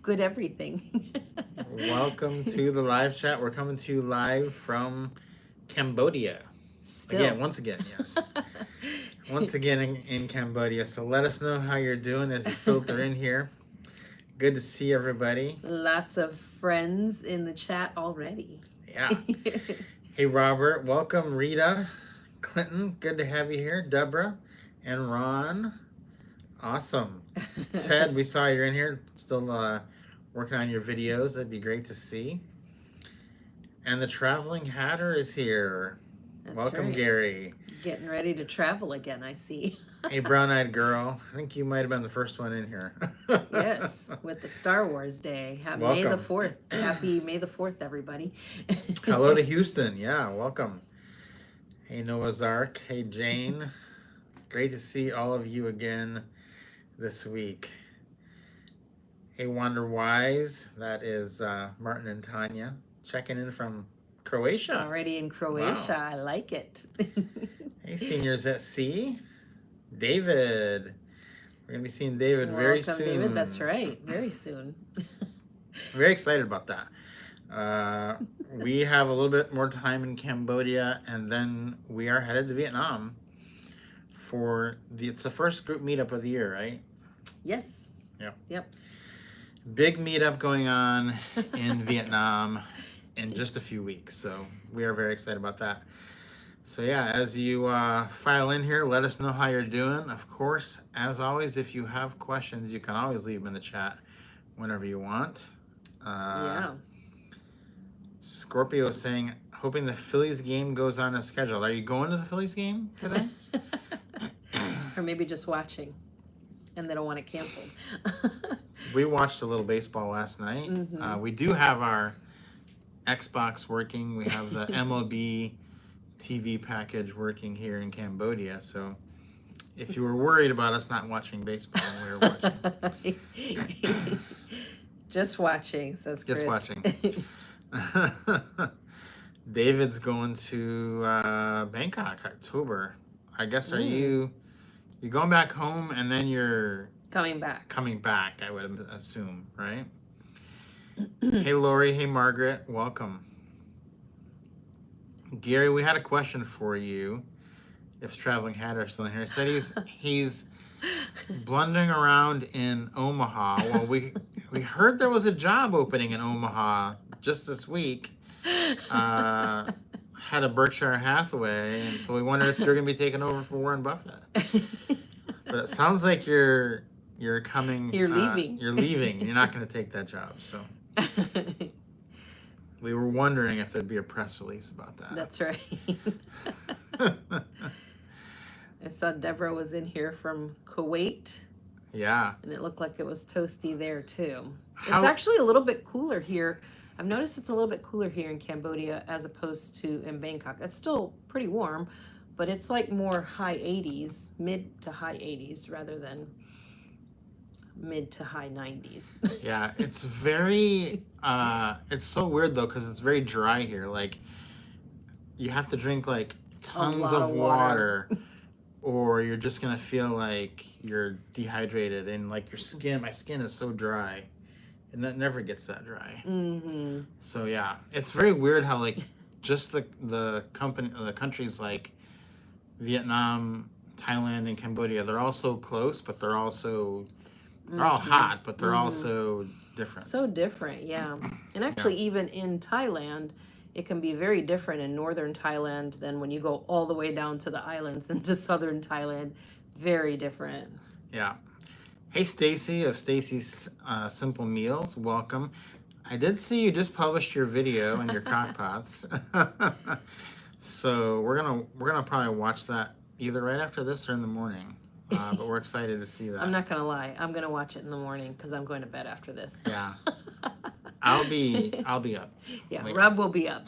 good everything. Welcome to the live chat. We're coming to you live from Cambodia. Still. Once again, yes. Once again in Cambodia. So let us know how you're doing as you filter in here. Good to see everybody. Lots of friends in the chat already. Yeah. Hey, Robert. Welcome, Rita. Clinton, good to have you here. Deborah and Ron. Awesome. Ted, we saw you're in here. Still working on your videos. That'd be great to see. And the Traveling Hatter is here. That's Welcome, right. Gary. Getting ready to travel again, I see. Hey, brown-eyed girl. I think you might have been the first one in here. Yes, with the Star Wars Day. Happy Welcome. May the 4th. Happy May the 4th, everybody. Hello to Houston. Yeah, welcome. Hey, Noah's Ark. Hey, Jane. Great to see all of you again this week. Hey, Wander Wise. That is Martin and Tanya checking in from Croatia. Already in Croatia. Wow. I like it. Hey, Seniors at Sea. David. We're going to be seeing David very soon. David. That's right. Very soon. Very excited about that. We have a little bit more time in Cambodia, and then we are headed to Vietnam for it's the first group meetup of the year, right? Yes. Yep. Big meetup going on in Vietnam in just a few weeks, so we are very excited about that. So yeah, as you file in here, let us know how you're doing. Of course, as always, if you have questions, you can always leave them in the chat whenever you want. Yeah. Scorpio is saying, hoping the Phillies game goes on as scheduled. Are you going to the Phillies game today? Or maybe just watching, and they don't want it canceled. We watched a little baseball last night. Mm-hmm. We do have our Xbox working. We have the MLB TV package working here in Cambodia. So if you were worried about us not watching baseball, we were watching. Just watching, says Chris. Just watching. David's going to Bangkok, October. I guess, are you going back home and then you're coming back, I would assume, right? Hey, Lori. Hey, Margaret. Welcome. Gary, we had a question for you. If Traveling Hatter is still in here, he said he's blundering around in Omaha. Well, we heard there was a job opening in Omaha just this week. Had a Berkshire Hathaway, and so we wondered if you're going to be taking over for Warren Buffett. But it sounds like you're coming. You're leaving. You're leaving. You're not going to take that job. So we were wondering if there'd be a press release about that. That's right. I saw Deborah was in here from Kuwait. Yeah. And it looked like it was toasty there too. It's actually a little bit cooler here. I've noticed it's a little bit cooler here in Cambodia as opposed to in Bangkok. It's still pretty warm, but it's like more high 80s, mid to high 80s rather than mid to high 90s. Yeah, it's very, it's so weird though, because it's very dry here. Like, you have to drink like tons of water or you're just going to feel like you're dehydrated and like my skin is so dry. And that never gets that dry. Mm-hmm. So yeah, it's very weird how like just the countries like Vietnam, Thailand, and Cambodia, they're all so close, but they're all hot, but they're also different. So different, yeah. And actually, even in Thailand, it can be very different in northern Thailand than when you go all the way down to the islands into southern Thailand. Very different. Yeah. Hey, Stacy of Stacy's Simple Meals, welcome. I did see you just published your video and your crockpots. So we're gonna probably watch that either right after this or in the morning. But we're excited to see that. I'm not gonna lie, I'm gonna watch it in the morning because I'm going to bed after this. Yeah. I'll be up. Yeah, Rob will be up.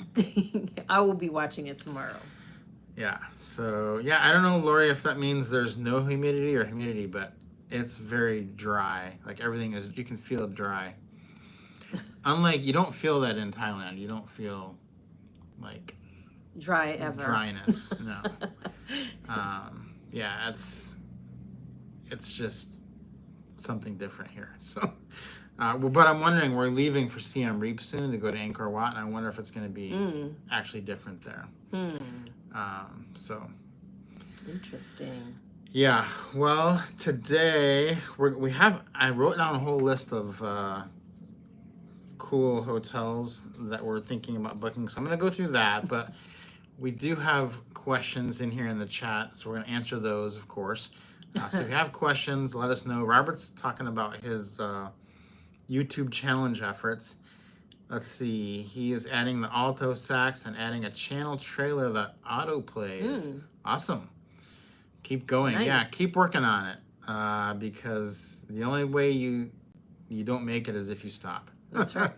I will be watching it tomorrow. Yeah. So yeah, I don't know, Lori, if that means there's no humidity or humidity, but it's very dry. Like everything is, you can feel it dry. Unlike, you don't feel that in Thailand. You don't feel like dry ever. Dryness. No. Yeah, it's just something different here. So But I'm wondering, we're leaving for Siem Reap soon to go to Angkor Wat, and I wonder if it's going to be actually different there. So Interesting. yeah. Well, today I wrote down a whole list of cool hotels that we're thinking about booking. So I'm going to go through that, but we do have questions in here in the chat, so we're going to answer those, of course. So if you have questions, let us know. Robert's talking about his YouTube challenge efforts. Let's see. He is adding the alto sax and adding a channel trailer that auto plays. Awesome. Keep going. Nice. Yeah, keep working on it. Because the only way you don't make it is if you stop. That's right.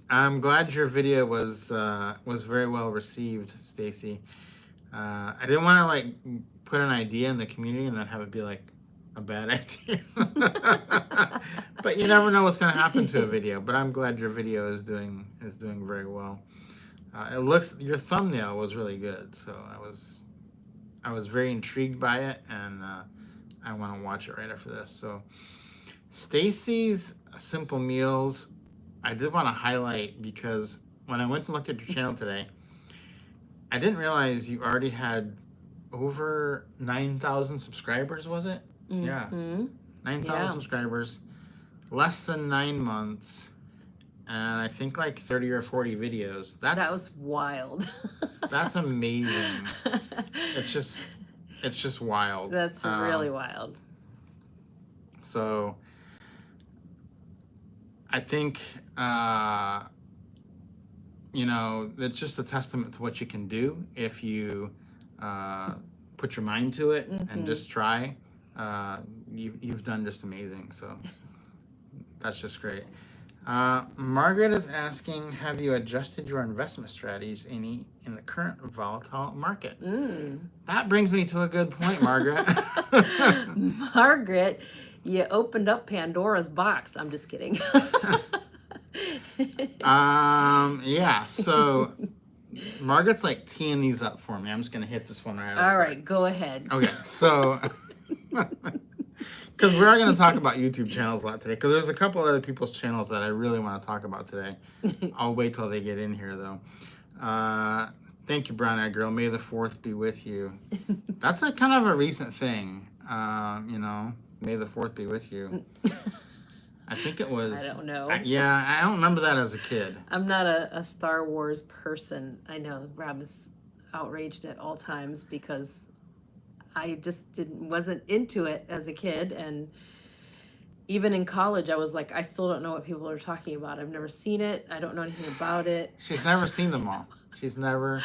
I'm glad your video was very well received, Stacy. I didn't want to like put an idea in the community and then have it be like a bad idea. But you never know what's going to happen to a video. But I'm glad your video is doing very well. Your thumbnail was really good, so I was very intrigued by it, and I want to watch it right after this. So Stacy's Simple Meals, I did want to highlight because when I went and looked at your channel today, I didn't realize you already had over 9,000 subscribers, was it? Yeah. 9,000 subscribers, less than 9 months, and I think like 30 or 40 videos. That was wild. That's amazing. It's just wild. That's really wild. So I think, it's just a testament to what you can do if you put your mind to it and just try. You've done just amazing. So that's just great. Margaret is asking, have you adjusted your investment strategies in the current volatile market? That brings me to a good point, Margaret. Margaret, you opened up Pandora's box. I'm just kidding. Yeah, so Margaret's like teeing these up for me. I'm just going to hit this one right All right, go ahead. Okay, so because we are going to talk about YouTube channels a lot today, because there's a couple other people's channels that I really want to talk about today. I'll wait till they get in here, though. Thank you, Brown Eyed Girl. May the 4th be with you. That's a kind of a recent thing, May the 4th be with you. I think it was... I don't know. I don't remember that as a kid. I'm not a Star Wars person. I know Rob is outraged at all times because I just wasn't into it as a kid, and even in college I was like, I still don't know what people are talking about. I've never seen it. I don't know anything about it. She's never seen them all. She's never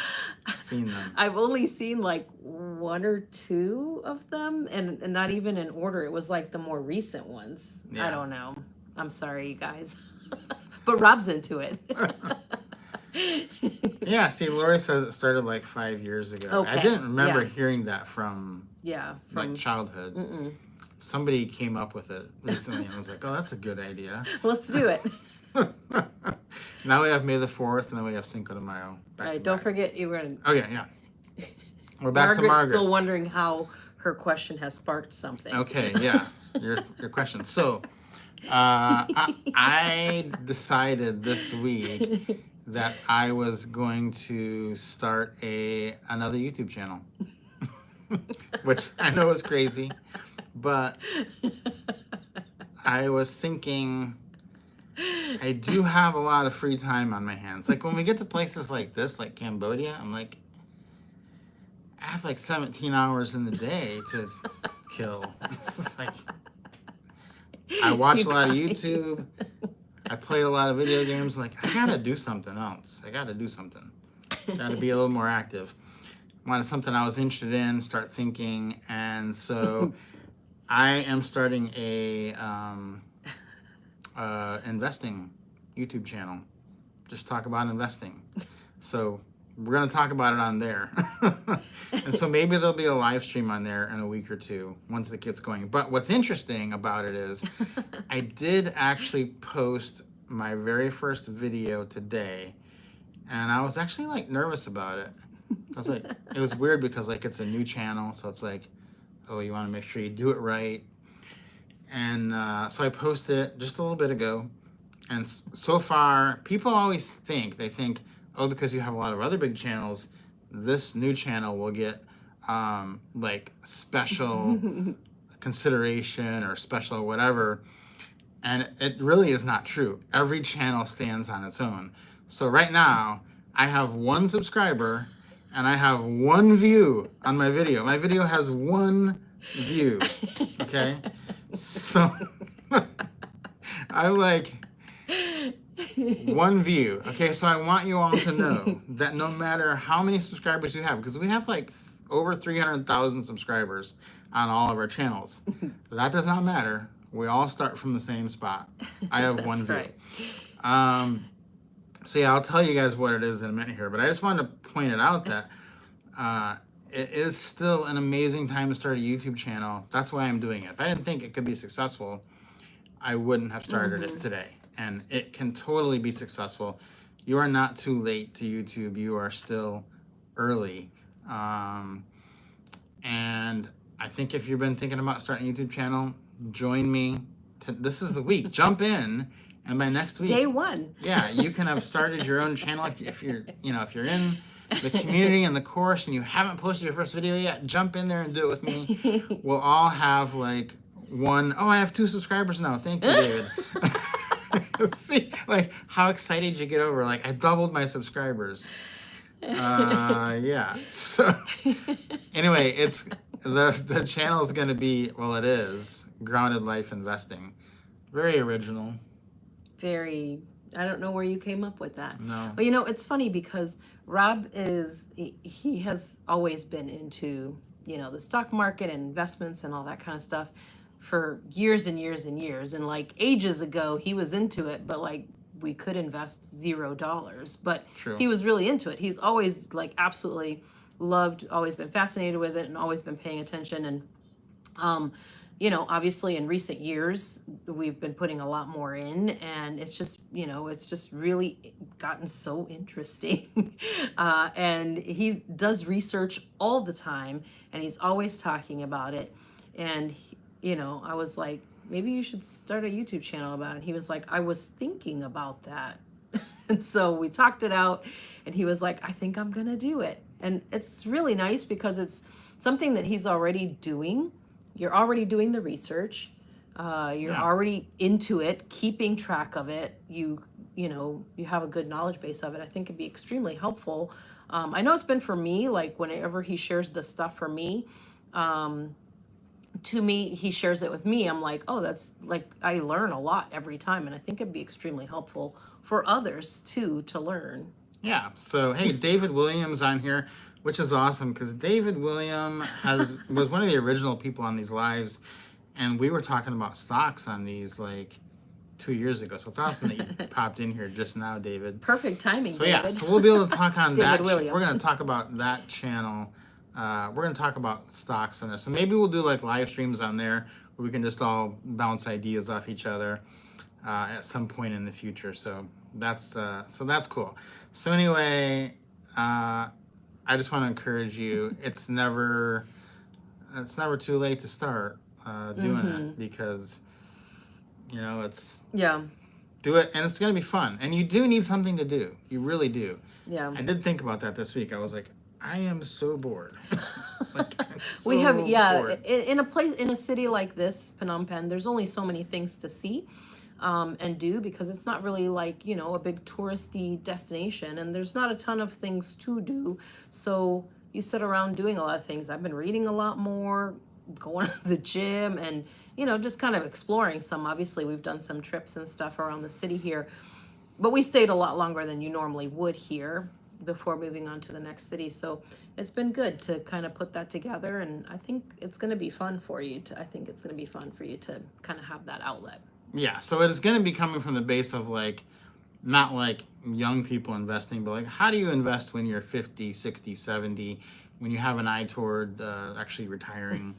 seen them. I've only seen like 1 or 2 of them, and not even in order. It was like the more recent ones. Yeah. I don't know. I'm sorry, you guys. But Rob's into it. Yeah, see, Lori says it started like 5 years ago. Okay. I didn't remember hearing that from like childhood. Somebody came up with it recently and was like, oh, that's a good idea. Let's do it. Now we have May the 4th, and then we have Cinco de Mayo. All right, don't forget you were in... Okay, yeah. We're back to Margaret. Margaret's still wondering how her question has sparked something. Okay, yeah, your question. So, I decided this week that I was going to start another YouTube channel, which I know is crazy, but I was thinking I do have a lot of free time on my hands. Like when we get to places like this, like Cambodia, I'm like, I have like 17 hours in the day to kill. It's like, I watch a lot of YouTube. I play a lot of video games. Like, I gotta do something else. I gotta do something. Gotta be a little more active. Wanted something I was interested in, start thinking. And so I am starting a investing YouTube channel. Just talk about investing. So we're going to talk about it on there. And so maybe there'll be a live stream on there in a week or two once it gets going. But what's interesting about it is I did actually post my very first video today, and I was actually like nervous about it. I was like, it was weird because like it's a new channel, so it's like, oh, you want to make sure you do it right. And so I posted it just a little bit ago. And so far, people always think, oh, because you have a lot of other big channels, this new channel will get like special consideration or special whatever. And it really is not true. Every channel stands on its own. So right now, I have 1 subscriber and I have 1 view on my video. My video has 1 view. Okay? So I like 1 view. Okay, so I want you all to know that no matter how many subscribers you have, because we have like over 300,000 subscribers on all of our channels. That does not matter. We all start from the same spot. I have 1 view. Right. So yeah, I'll tell you guys what it is in a minute here, but I just wanted to point it out that it is still an amazing time to start a YouTube channel. That's why I'm doing it. If I didn't think it could be successful, I wouldn't have started it today. And it can totally be successful. You are not too late to YouTube. You are still early. And I think if you've been thinking about starting a YouTube channel, join me. This is the week. Jump in, and by next week, day 1. Yeah, you can have started your own channel. If you're in the community and the course and you haven't posted your first video yet, jump in there and do it with me. We'll all have like 1. Oh, I have 2 subscribers now. Thank you, David. See, like how excited you get over like I doubled my subscribers. Yeah. So anyway, it's the channel is going to be, well, it is Grounded Life Investing. Very original. Very. I don't know where you came up with that. No. Well, it's funny because Rob he has always been into, the stock market and investments and all that kind of stuff for years and years and years. And like ages ago, he was into it, but like we could invest $0. But True. He was really into it. He's always like absolutely loved, always been fascinated with it and always been paying attention. And, obviously in recent years, we've been putting a lot more in, and it's just, it's just really gotten so interesting. And he does research all the time, and he's always talking about it. And, I was like, maybe you should start a YouTube channel about it. He was like, I was thinking about that. And so we talked it out, and he was like, I think I'm going to do it. And it's really nice because it's something that he's already doing. You're already doing the research. You're already into it, keeping track of it. You have a good knowledge base of it. I think it'd be extremely helpful. I know it's been for me, like whenever he shares the stuff for me, to me, he shares it with me. I'm like, oh, that's like, I learn a lot every time. And I think it'd be extremely helpful for others too, to learn. Yeah. So, hey, David Williams on here, which is awesome because David William was one of the original people on these lives. And we were talking about stocks on these like 2 years ago. So it's awesome that you popped in here just now, David. Perfect timing, so, David. Yeah, so we'll be able to talk on that. We're going to talk about that channel. We're going to talk about stocks on there. So maybe we'll do like live streams on there where we can just all bounce ideas off each other at some point in the future. So that's cool. So anyway, I just want to encourage you. It's never too late to start doing it because it's do it, and it's going to be fun. And you do need something to do. You really do. Yeah. I did think about that this week. I was like, I am so bored. I'm so we have bored. in a city like this, Phnom Penh, there's only so many things to see and do because it's not really like a big touristy destination, and there's not a ton of things to do. So you sit around doing a lot of things. I've been reading a lot more, going to the gym, and just kind of exploring some. Obviously, we've done some trips and stuff around the city here, but we stayed a lot longer than you normally would here before moving on to the next city. So it's been good to kind of put that together, and I think it's going to be fun for you to kind of have that outlet. Yeah, so it's going to be coming from the base of like not like young people investing, but like how do you invest when you're 50, 60, 70, when you have an eye toward actually retiring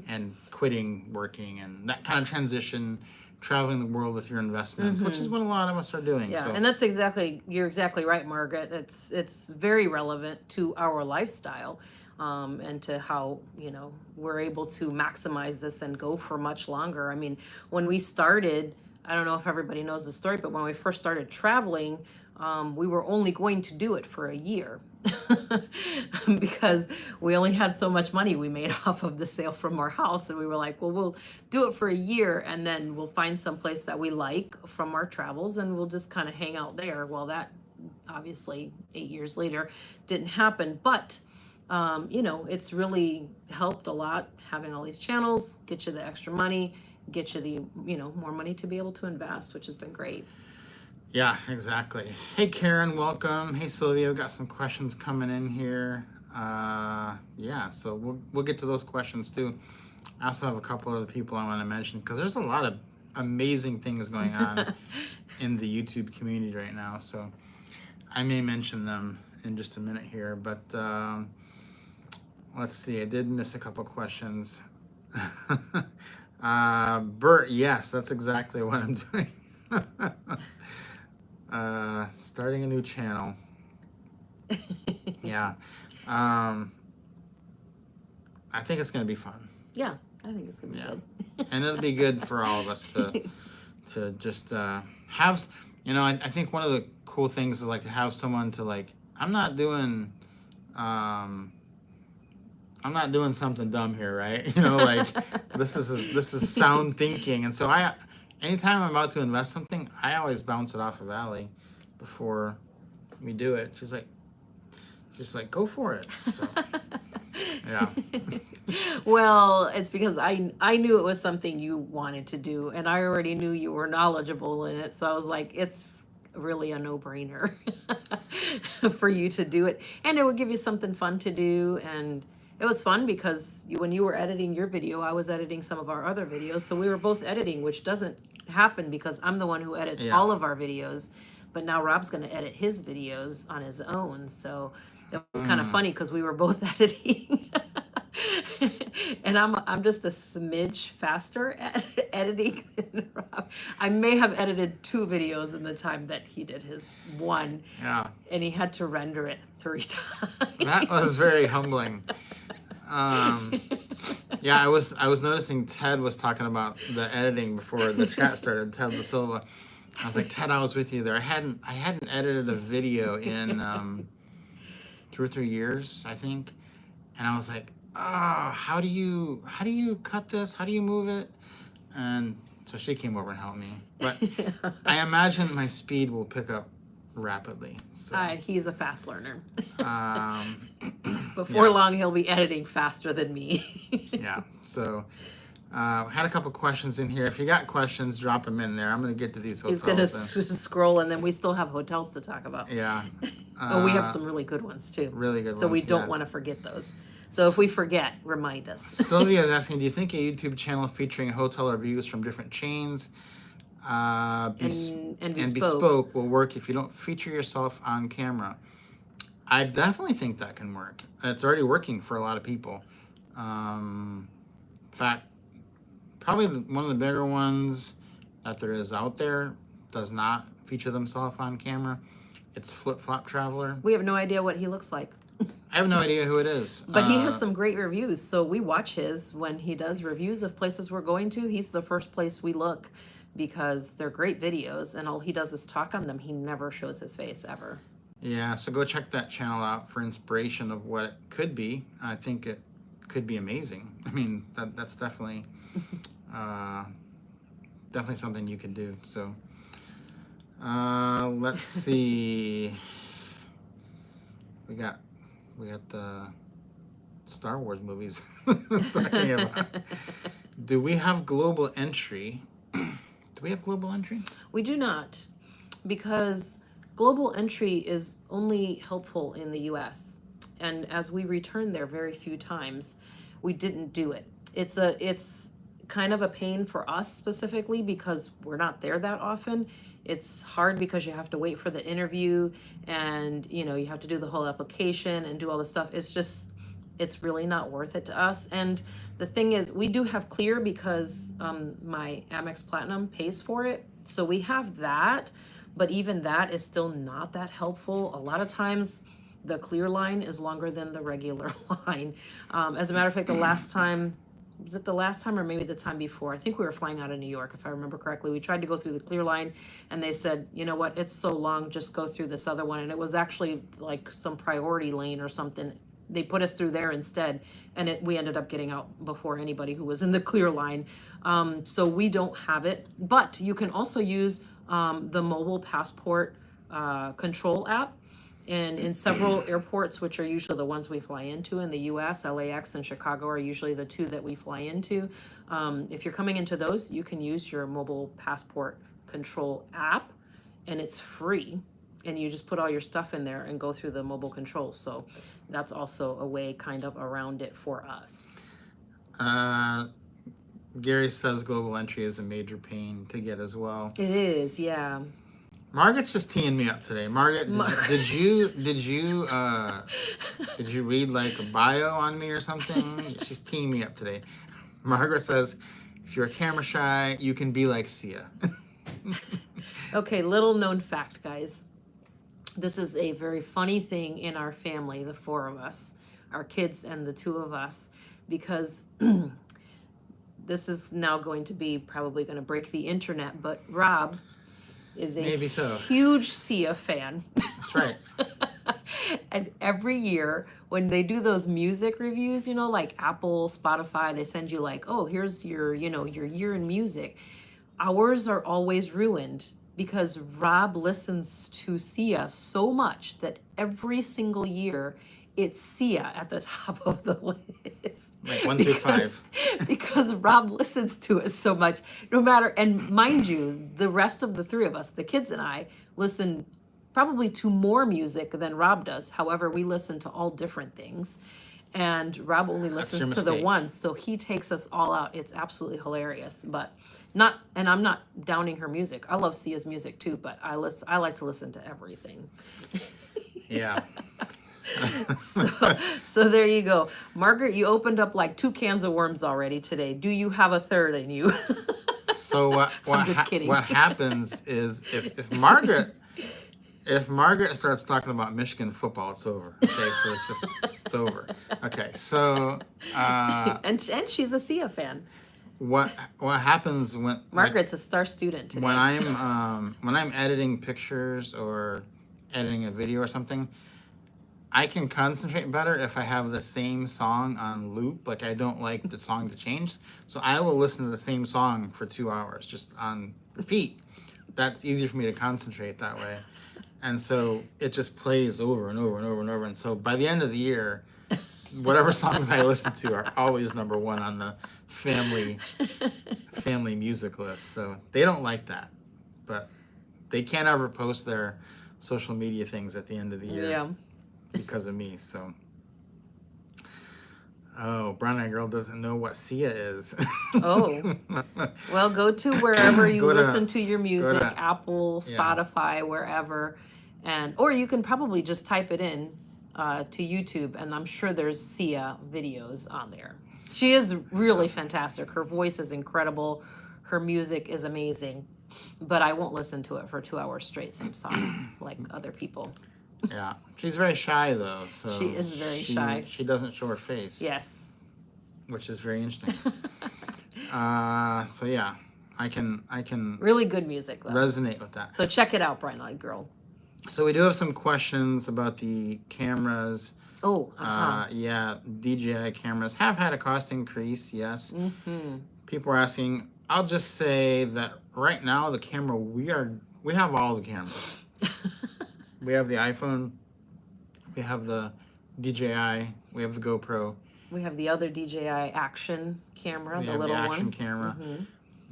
and quitting working and that kind of transition, traveling the world with your investments, which is what a lot of us are doing. Yeah, so. And you're exactly right, Margaret. It's very relevant to our lifestyle. and to how, you know, we're able to maximize this and go for much longer. I mean, when we started, I don't know if everybody knows the story, but when we first started traveling, we were only going to do it for a year because we only had so much money we made off of the sale from our house. And we were like, well, we'll do it for a year and then we'll find some place that we like from our travels and we'll just kind of hang out there. Well, that obviously 8 years later didn't happen, but you know, it's really helped a lot having all these channels, get you the extra money, get you the, you know, more money to be able to invest, which has been great. Yeah, exactly. Hey, Karen, welcome. Hey, Sylvia, we've got some questions coming in here. Yeah, so we'll get to those questions too. I also have a couple other people I want to mention because there's a lot of amazing things going on in the YouTube community right now. So I may mention them in just a minute here, but let's see. I did miss a couple questions. Bert, yes, that's exactly what I'm doing. Starting a new channel. Yeah. I think it's gonna be fun. Yeah, I think it's gonna be good. And it'll be good for all of us to just have, you know, I think one of the cool things is like to have someone to like, I'm not doing something dumb here, right? You know, like this is sound thinking. And so anytime I'm about to invest something, I always bounce it off of Allie before we do it. She's like, go for it. So, yeah. Well, it's because I knew it was something you wanted to do, and I already knew you were knowledgeable in it. So I was like, it's really a no-brainer for you to do it, and it would give you something fun to do. And it was fun because when you were editing your video, I was editing some of our other videos, so we were both editing, which doesn't happen because I'm the one who edits all of our videos, but now Rob's going to edit his videos on his own. So it was kind of funny because we were both editing. And I'm just a smidge faster at editing than Rob. I may have edited 2 videos in the time that he did his one. Yeah. And he had to render it 3 times. That was very humbling. Yeah, I was noticing Ted was talking about the editing before the chat started. Ted Da Silva. I was like, Ted, I was with you there. I hadn't edited a video in 2 or 3 years, I think, and I was like, how do you cut this? How do you move it? And so she came over and helped me. But I imagine my speed will pick up rapidly. So. He's a fast learner. Before long, he'll be editing faster than me. Yeah. So had a couple questions in here. If you got questions, drop them in there. I'm going to get to these hotels. He's going to scroll, and then we still have hotels to talk about. Yeah. And we have some really good ones, too. Really good ones. So we don't want to forget those. So if we forget, remind us. Sylvia is asking, do you think a YouTube channel featuring hotel reviews from different chains and bespoke will work if you don't feature yourself on camera? I definitely think that can work. It's already working for a lot of people. In fact, probably one of the bigger ones that there is out there does not feature themselves on camera. It's Flip Flop Traveler. We have no idea what he looks like. I have no idea who it is. But he has some great reviews. So we watch his when he does reviews of places we're going to. He's the first place we look because they're great videos and all he does is talk on them. He never shows his face ever. Yeah, so go check that channel out for inspiration of what it could be. I think it could be amazing. I mean, that's definitely definitely something you could do. So let's see. We got the Star Wars movies talking about. Do we have global entry? Do we have global entry? We do not, because global entry is only helpful in the US. And as we return there very few times, we didn't do it. It's kind of a pain for us specifically because we're not there that often. It's hard because you have to wait for the interview and, you know, you have to do the whole application and do all this stuff. It's really not worth it to us. And the thing is, we do have Clear because my Amex Platinum pays for it. So we have that, but even that is still not that helpful. A lot of times the clear line is longer than the regular line. As a matter of fact, the last time, was it the last time or maybe the time before? I think we were flying out of New York, if I remember correctly. We tried to go through the clear line and they said, you know what, it's so long, just go through this other one. And it was actually like some priority lane or something. They put us through there instead, and we ended up getting out before anybody who was in the clear line. So we don't have it, but you can also use the mobile passport control app. And in several airports, which are usually the ones we fly into in the US, LAX and Chicago are usually the two that we fly into. If you're coming into those, you can use your mobile passport control app, and it's free. And you just put all your stuff in there and go through the mobile control. So that's also a way kind of around it for us. Gary says global entry is a major pain to get as well. It is, yeah. Margaret's just teeing me up today. Margaret, did you read like a bio on me or something? She's teeing me up today. Margaret says, if you're camera shy, you can be like Sia. Okay, little known fact, guys. This is a very funny thing in our family, the four of us, our kids and the two of us, because this is now going to be probably going to break the internet, but Rob is a huge Sia fan. That's right. And every year when they do those music reviews, you know, like Apple, Spotify, they send you like, oh, here's your, you know, your year in music. Ours are always ruined because Rob listens to Sia so much that every single year it's Sia at the top of the list. Like 1 through 5. Because Rob listens to it so much, no matter, and mind you, the rest of the three of us, the kids and I, listen probably to more music than Rob does. However, we listen to all different things. And Rob only listens to the one, so he takes us all out. It's absolutely hilarious, but and I'm not downing her music. I love Sia's music too, but I like to listen to everything. Yeah. So there you go. Margaret, you opened up like 2 cans of worms already today. Do you have a third in you? So I'm just kidding. What happens is if Margaret starts talking about Michigan football, it's over. Okay, so it's over. Okay, so and she's a Sia fan. What happens when Margaret's a star student today. When I'm editing pictures or editing a video or something, I can concentrate better if I have the same song on loop. Like I don't like the song to change, so I will listen to the same song for 2 hours just on repeat. That's easier for me to concentrate that way. And so it just plays over and over and over and over. And so by the end of the year, whatever songs I listen to are always number 1 on the family music list. So they don't like that, but they can't ever post their social media things at the end of the year because of me. So, Brown Eyed Girl doesn't know what Sia is. Oh, well, go to wherever you listen to your music, Apple, Spotify, wherever, or you can probably just type it in to YouTube, and I'm sure there's Sia videos on there. She is really fantastic. Her voice is incredible. Her music is amazing, but I won't listen to it for 2 hours straight. Some song like other people. Yeah, she's very shy though. So she is very shy. She doesn't show her face. Yes, which is very interesting. So yeah, I can really good music though. Resonate with that. So check it out, Brown Eyed Girl. So we do have some questions about the cameras. Oh, yeah, DJI cameras have had a cost increase. Yes, people are asking. I'll just say that right now the camera we have all the cameras. We have the iPhone, we have the DJI, we have the GoPro. We have the other DJI action camera, the little one. The action camera.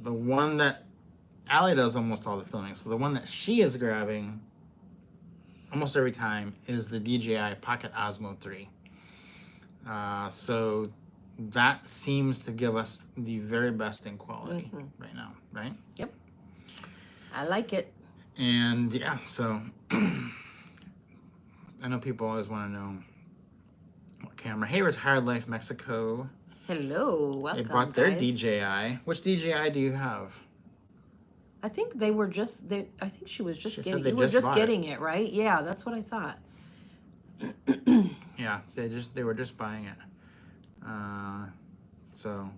The one that Allie does almost all the filming. So the one that she is grabbing almost every time is the DJI Pocket Osmo 3. So that seems to give us the very best in quality right now, right? Yep. I like it. And yeah, so I know people always want to know what camera. Hey, Retired Life Mexico. Hello, welcome. They bought their DJI. Which DJI do you have? I think they were just. I think she was just getting. You were just getting it, right? Yeah, that's what I thought. Yeah, they were just buying it. So,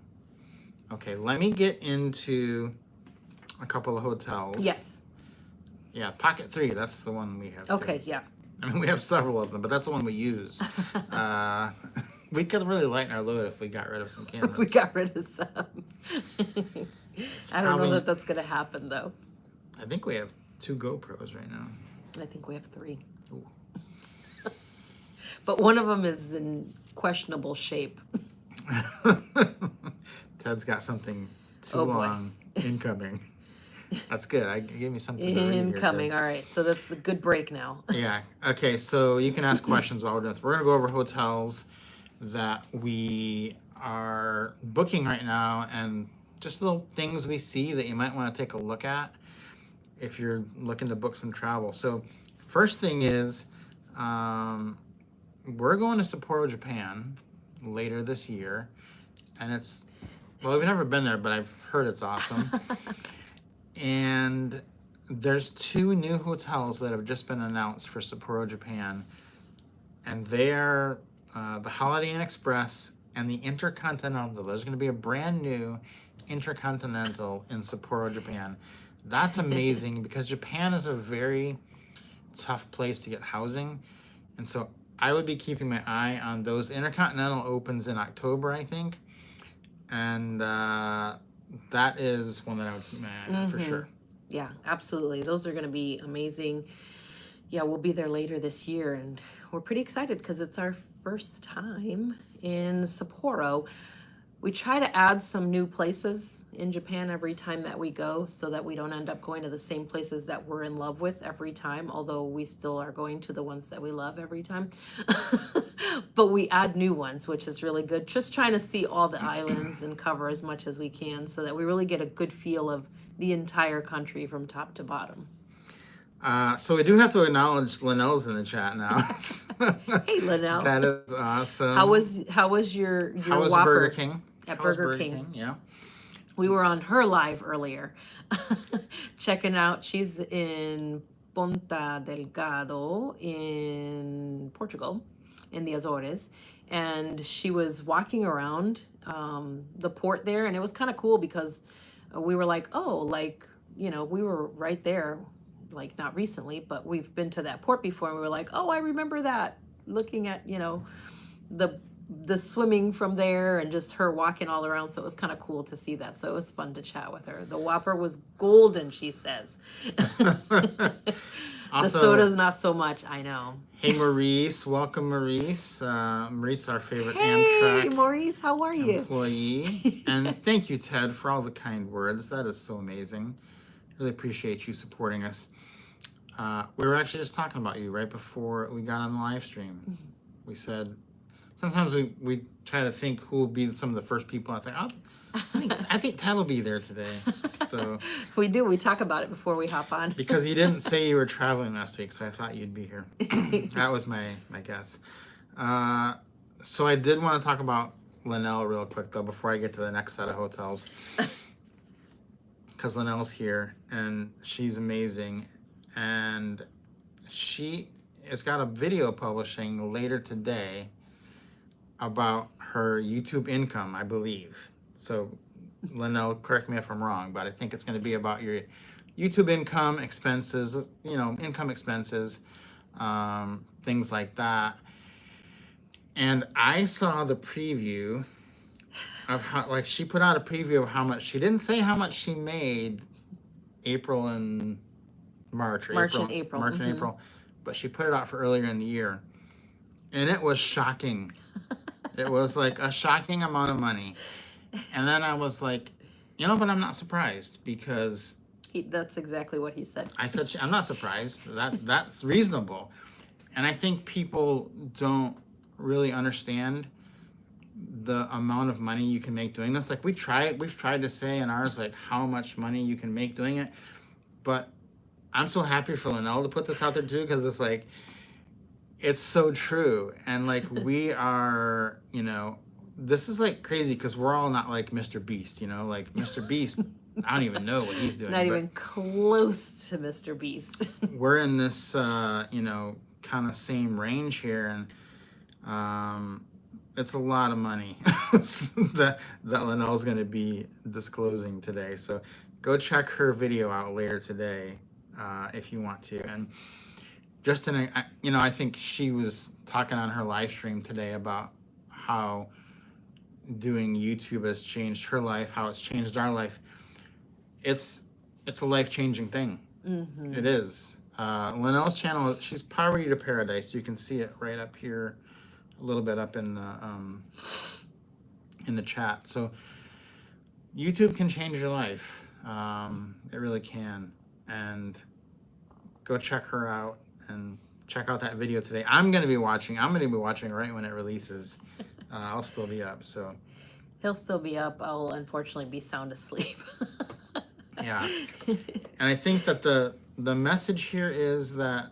okay, let me get into a couple of hotels. Yes. Yeah, Pocket 3, that's the one we have. Okay, too. yeah. I mean, we have several of them, but that's the one we use. We could really lighten our load if we got rid of some cameras. We got rid of some. I don't know probably- that that's going to happen, though. I think we have 2 GoPros right now. I think we have 3. Ooh. But one of them is in questionable shape. Ted's got something too Oh, boy. long incoming. That's good. I gave me something to read here, Incoming. Ted. All right. So that's a good break now. Yeah. Okay. So you can ask questions while we're doing this. We're going to go over hotels that we are booking right now and just little things we see that you might want to take a look at if you're looking to book some travel. So first thing is we're going to Sapporo, Japan later this year. And it's, well, we've never been there, but I've heard it's awesome. And there's 2 new hotels that have just been announced for Sapporo, Japan. And they are the Holiday Inn Express and the Intercontinental. There's going to be a brand new Intercontinental in Sapporo, Japan. That's amazing because Japan is a very tough place to get housing. And so I would be keeping my eye on those. Intercontinental opens in October, I think. And that is one that I would keep my eye on for sure. Yeah, absolutely. Those are going to be amazing. Yeah, we'll be there later this year, and we're pretty excited because it's our first time in Sapporo. We try to add some new places in Japan every time that we go so that we don't end up going to the same places that we're in love with every time, although we still are going to the ones that we love every time. But we add new ones, which is really good. Just trying to see all the islands and cover as much as we can so that we really get a good feel of the entire country from top to bottom. So we do have to acknowledge Linnell's in the chat now. Hey, Linnell. That is awesome. How was your How was Whopper Burger King? at How was Burger King? Yeah. We were on her live earlier, checking out. She's in Ponta Delgado in Portugal, in the Azores, and she was walking around the port there, and it was kind of cool because we were like, oh, like, you know, we were right there, like not recently, but we've been to that port before, and we were like, oh, I remember that, looking at, you know, the swimming from there and just her walking all around. So it was kind of cool to see that. So it was fun to chat with her. The Whopper was golden, she says. Also, the soda's not so much, I know. Hey, Maurice. Welcome, Maurice. Maurice, our favorite Hey, Amtrak Maurice, how are you? employee. And thank you, Ted, for all the kind words. That is so amazing. Really appreciate you supporting us. We were actually just talking about you right before we got on the live stream. We said, sometimes we try to think who will be some of the first people. I think Ted will be there today. So We do. We talk about it before we hop on. because you didn't say you were traveling last week, so I thought you'd be here. That was my guess. So I did want to talk about Linnell real quick, though, before I get to the next set of hotels. Because Linnell's here, and she's amazing. And she has got a video publishing later today about her YouTube income, I believe. So, Linnell, correct me if I'm wrong, but I think it's going to be about your YouTube income, expenses, you know, income expenses, things like that. And I saw the preview of how, like, she put out a preview of how much, she didn't say how much she made April and March. March and April. But she put it out for earlier in the year. And it was shocking. It was like a shocking amount of money. And then I was like, you know, but I'm not surprised because That's exactly what he said. I said, I'm not surprised. That's reasonable. And I think people don't really understand the amount of money you can make doing this. Like we've tried to say in ours, like how much money you can make doing it. But I'm so happy for Linnell to put this out there too, because it's like, it's so true. And like we are, you know, this is like crazy because we're all not like Mr. Beast, you know, like Mr. Beast, I don't even know what he's doing. Not even close to Mr. Beast. We're in this, you know, kind of same range here, and it's a lot of money that Linnell's going to be disclosing today. So go check her video out later today if you want to. And just I think she was talking on her live stream today about how doing YouTube has changed her life, how it's changed our life. It's a life-changing thing. Mm-hmm. It is. Linnell's channel, she's Poverty to Paradise. You can see it right up here, a little bit up in the chat. So YouTube can change your life. It really can. And go check her out and check out that video today. I'm going to be watching right when it releases. I'll still be up. So he'll still be up. I'll unfortunately be sound asleep. Yeah. And I think that the message here is that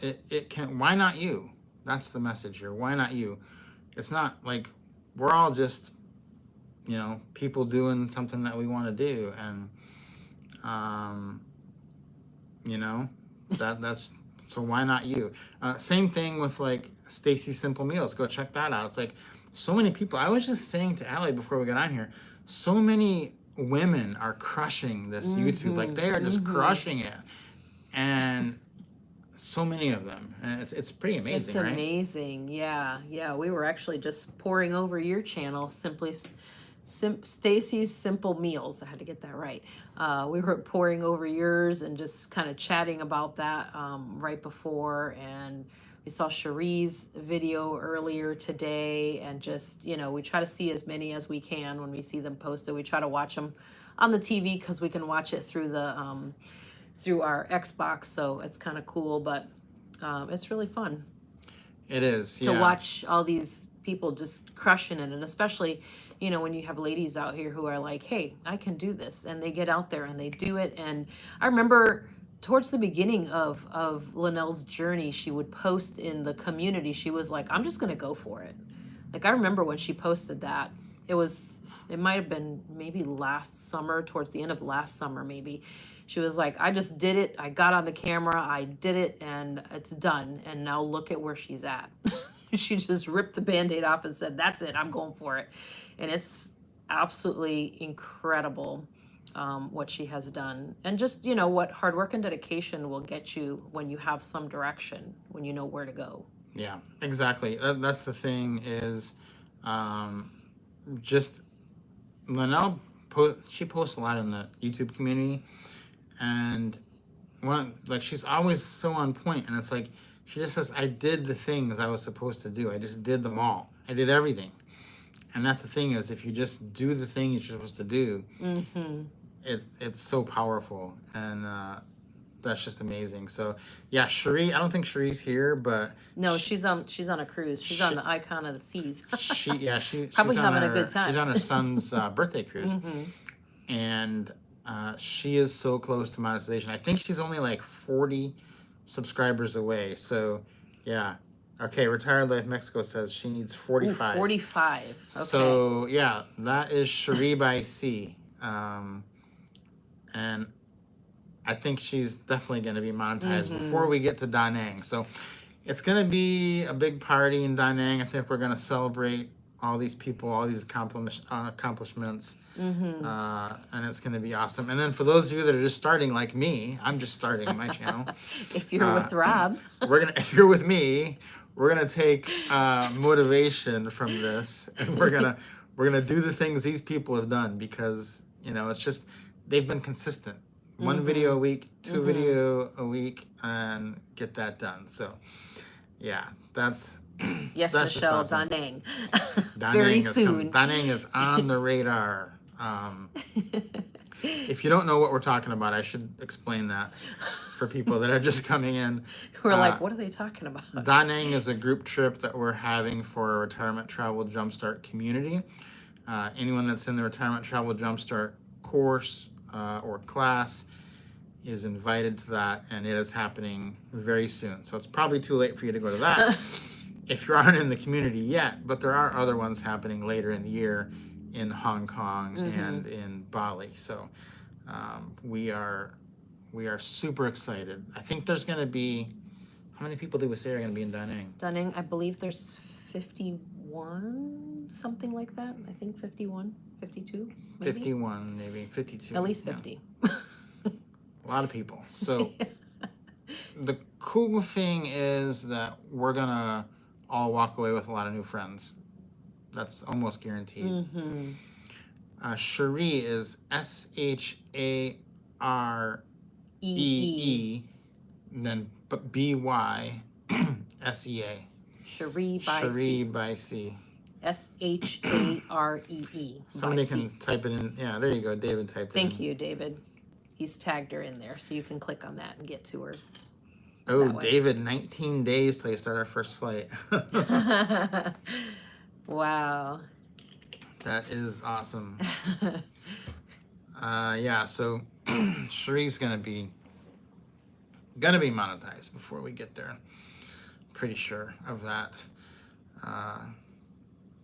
it can, why not you? That's the message here. Why not you? It's not like we're all just, people doing something that we want to do. And, that's, so why not you? Same thing with like Stacy's Simple Meals. Go check that out. It's like so many people. I was just saying to Allie before we got on here, so many women are crushing this YouTube. Like they are just crushing it. And so many of them. And it's pretty amazing, right? It's amazing. Yeah. We were actually just pouring over your channel, Stacy's Simple Meals. I had to get that right. We were pouring over yours and just kind of chatting about that right before. And we saw Cherie's video earlier today, and just, we try to see as many as we can when we see them posted. We try to watch them on the TV because we can watch it through the through our Xbox, so it's kind of cool, but it's really fun. It is, to watch all these people just crushing it, and especially, when you have ladies out here who are like, hey, I can do this, and they get out there and they do it. And I remember towards the beginning of Linnell's journey, she would post in the community. She was like, I'm just going to go for it. Like, I remember when she posted that, it might have been maybe last summer, towards the end of last summer, maybe. She was like, I just did it. I got on the camera. I did it, and it's done. And now look at where she's at. She just ripped the Band-Aid off and said, that's it. I'm going for it. And it's absolutely incredible. What she has done, and just what hard work and dedication will get you when you have some direction, when you know where to go. Yeah, exactly. That's the thing is, just Linnell she posts a lot in the YouTube community, and she's always so on point, and it's like she just says, I did the things I was supposed to do. I just did them all. I did everything. And that's the thing is, if you just do the thing you're supposed to do, it's so powerful, and that's just amazing. So yeah, Cherie, I don't think Cherie's here, but no, she's on a cruise. She's on the Icon of the Seas. she's probably having a good time. She's on her son's birthday cruise, and she is so close to monetization. I think she's only like 40 subscribers away. So yeah. Okay, Retired Life Mexico says she needs 45. Ooh, 45. Okay. So yeah, that is Cherie by C. And I think she's definitely going to be monetized before we get to Da Nang. So it's going to be a big party in Da Nang. I think we're going to celebrate all these people, all these accomplishments. And it's going to be awesome. And then for those of you that are just starting, like me, I'm just starting my channel. If you're with Rob. If you're with me, we're going to take motivation from this, and we're going to do the things these people have done, because, it's just, they've been consistent. One video a week, two video a week, and get that done. So, yeah, that's yes, that's Michelle, awesome. Da Nang. Da Very Nang soon. Da Nang is on the radar. If you don't know what we're talking about, I should explain that for people that are just coming in. We're like, what are they talking about? Da Nang is a group trip that we're having for a Retirement Travel Jumpstart community. Anyone that's in the Retirement Travel Jumpstart course or class is invited to that, and it is happening very soon. So it's probably too late for you to go to that if you aren't in the community yet, but there are other ones happening later in the year in Hong Kong and in Bali. So we are super excited. I think there's going to be How many people did we say are going to be in Dunning? Dunning, I believe there's 51, something like that. I think 51, 52, maybe? 51, maybe 52. At least 50. Yeah. A lot of people. So the cool thing is that we're going to all walk away with a lot of new friends. That's almost guaranteed. Mm-hmm. Cherie is SHAREE, and then BYSEA. Cherie by Cherie C. by C. SHAREE. Somebody can type it in. Yeah, there you go. David typed it in. Thank you, David. He's tagged her in there, so you can click on that and get to hers. Oh, David, 19 days till you start our first flight. Wow. That is awesome. Yeah, so Cherie's gonna be monetized before we get there. Pretty sure of that.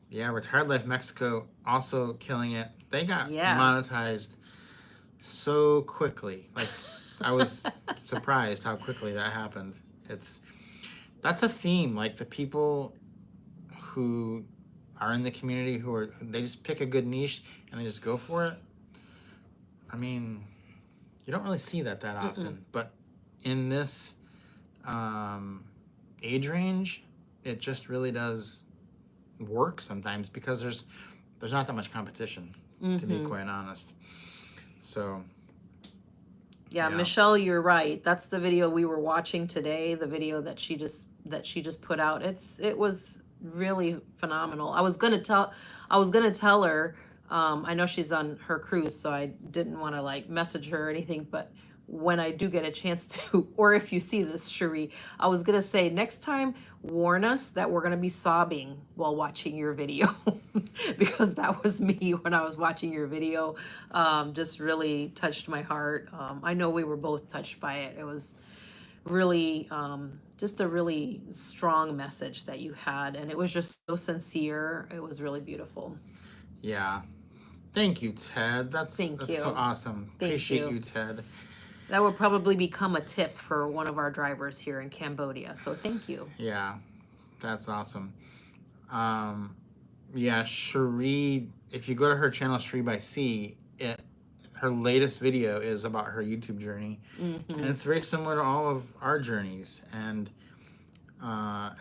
Yeah, Retired Life Mexico also killing it. They got monetized so quickly. Like, I was surprised how quickly that happened. That's a theme. Like, the people who are in the community they just pick a good niche and they just go for it. I mean, you don't really see that often, but in this age range, it just really does work sometimes because there's not that much competition, to be quite honest. So yeah, Michelle, you're right. That's the video we were watching today, the video that she just put out. It was really phenomenal. I was gonna tell her, I know she's on her cruise, so I didn't want to like message her or anything, but when I do get a chance to, or if you see this, Cherie, I was gonna say next time, warn us that we're gonna be sobbing while watching your video because that was me when I was watching your video. Just really touched my heart. I know we were both touched by it. It was really just a really strong message that you had, and it was just so sincere. It was really beautiful. Yeah, thank you, Ted. That's so awesome. Appreciate you, Ted. That would probably become a tip for one of our drivers here in Cambodia, so thank you. Yeah, that's awesome. Yeah, Cherie, if you go to her channel, Cherie by C, her latest video is about her YouTube journey, and it's very similar to all of our journeys. And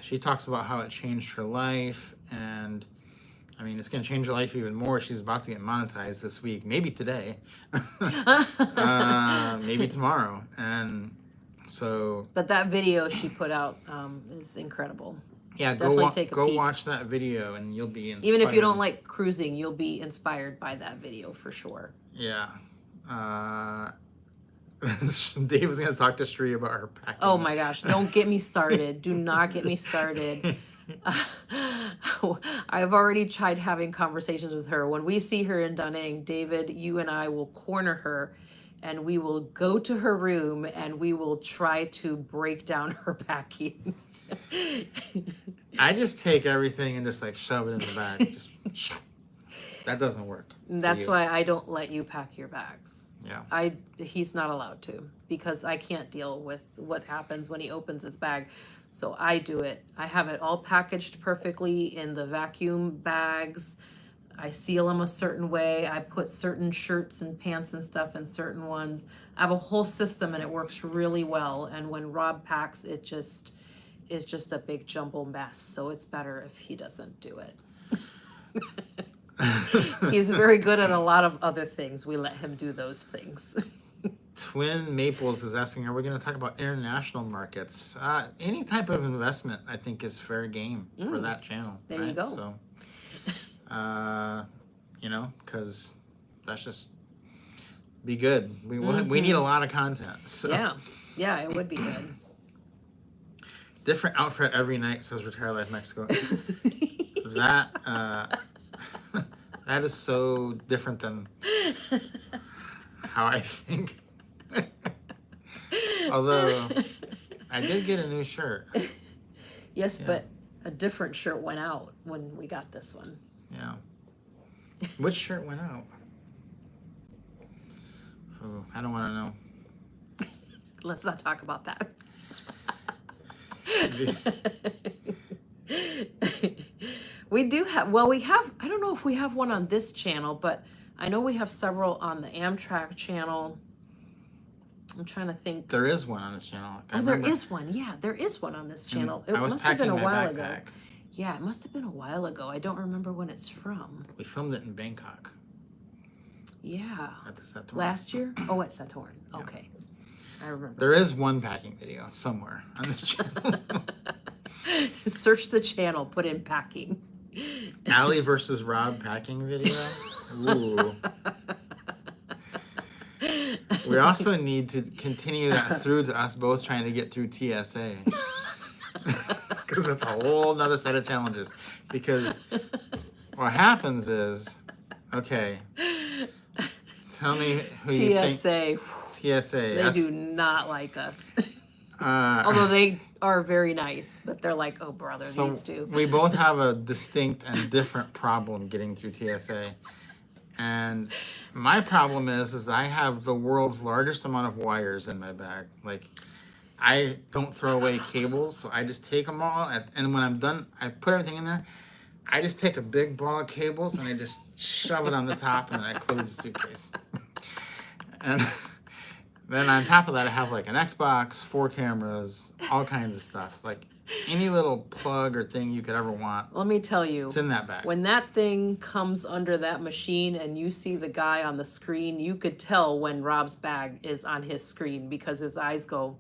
she talks about how it changed her life, and I mean, it's going to change her life even more. She's about to get monetized this week, maybe today, maybe tomorrow, and so. But that video she put out is incredible. Yeah, go watch that video, and you'll be inspired. Even if you don't like cruising, you'll be inspired by that video for sure. Yeah. Dave was going to talk to Cherie about her packing. Oh my gosh, don't get me started. Do not get me started. I've already tried having conversations with her. When we see her in Dunning, David, you and I will corner her and we will go to her room and we will try to break down her packing. I just take everything and just like shove it in the bag. That doesn't work. That's why I don't let you pack your bags. Yeah. He's not allowed to because I can't deal with what happens when he opens his bag. So I do it. I have it all packaged perfectly in the vacuum bags. I seal them a certain way. I put certain shirts and pants and stuff in certain ones. I have a whole system and it works really well. And when Rob packs, it just is just a big jumble mess. So it's better if he doesn't do it. He's very good at a lot of other things. We let him do those things. Twin Maples is asking, are we going to talk about international markets? Any type of investment, I think, is fair game for that channel. There you go. So, because that's just be good. We need a lot of content. So. Yeah, it would be good. Different outfit every night, says Retire Life Mexico. That is so different than how I think. Although I did get a new shirt. Yes, but a different shirt went out when we got this one. Yeah. Which shirt went out? Oh, I don't want to know. Let's not talk about that. We do have, well, we have, I don't know if we have one on this channel, but I know we have several on the Amtrak channel. I'm trying to think. There is one on this channel. Oh, there is one. Yeah, there is one on this channel. It must have been a while ago. Yeah, it must have been a while ago. I don't remember when it's from. We filmed it in Bangkok. Yeah. At the Satorn. Last year? Oh, at Satorn. Okay. I remember. There is one packing video somewhere on this channel. Search the channel, put in packing. Allie versus Rob packing video. Ooh. We also need to continue that through to us both trying to get through TSA. Because that's a whole nother set of challenges. Because what happens is, okay, tell me who you think. TSA. They do not like us. Although they are very nice, but they're like, oh, brother, so these two. We both have a distinct and different problem getting through TSA. And my problem is that I have the world's largest amount of wires in my bag. Like, I don't throw away cables, so I just take them all. And when I'm done, I put everything in there. I just take a big ball of cables and I just shove it on the top and then I close the suitcase. And then on top of that, I have like an Xbox, 4 cameras, all kinds of stuff. Like any little plug or thing you could ever want. Let me tell you. It's in that bag. When that thing comes under that machine and you see the guy on the screen, you could tell when Rob's bag is on his screen because his eyes go.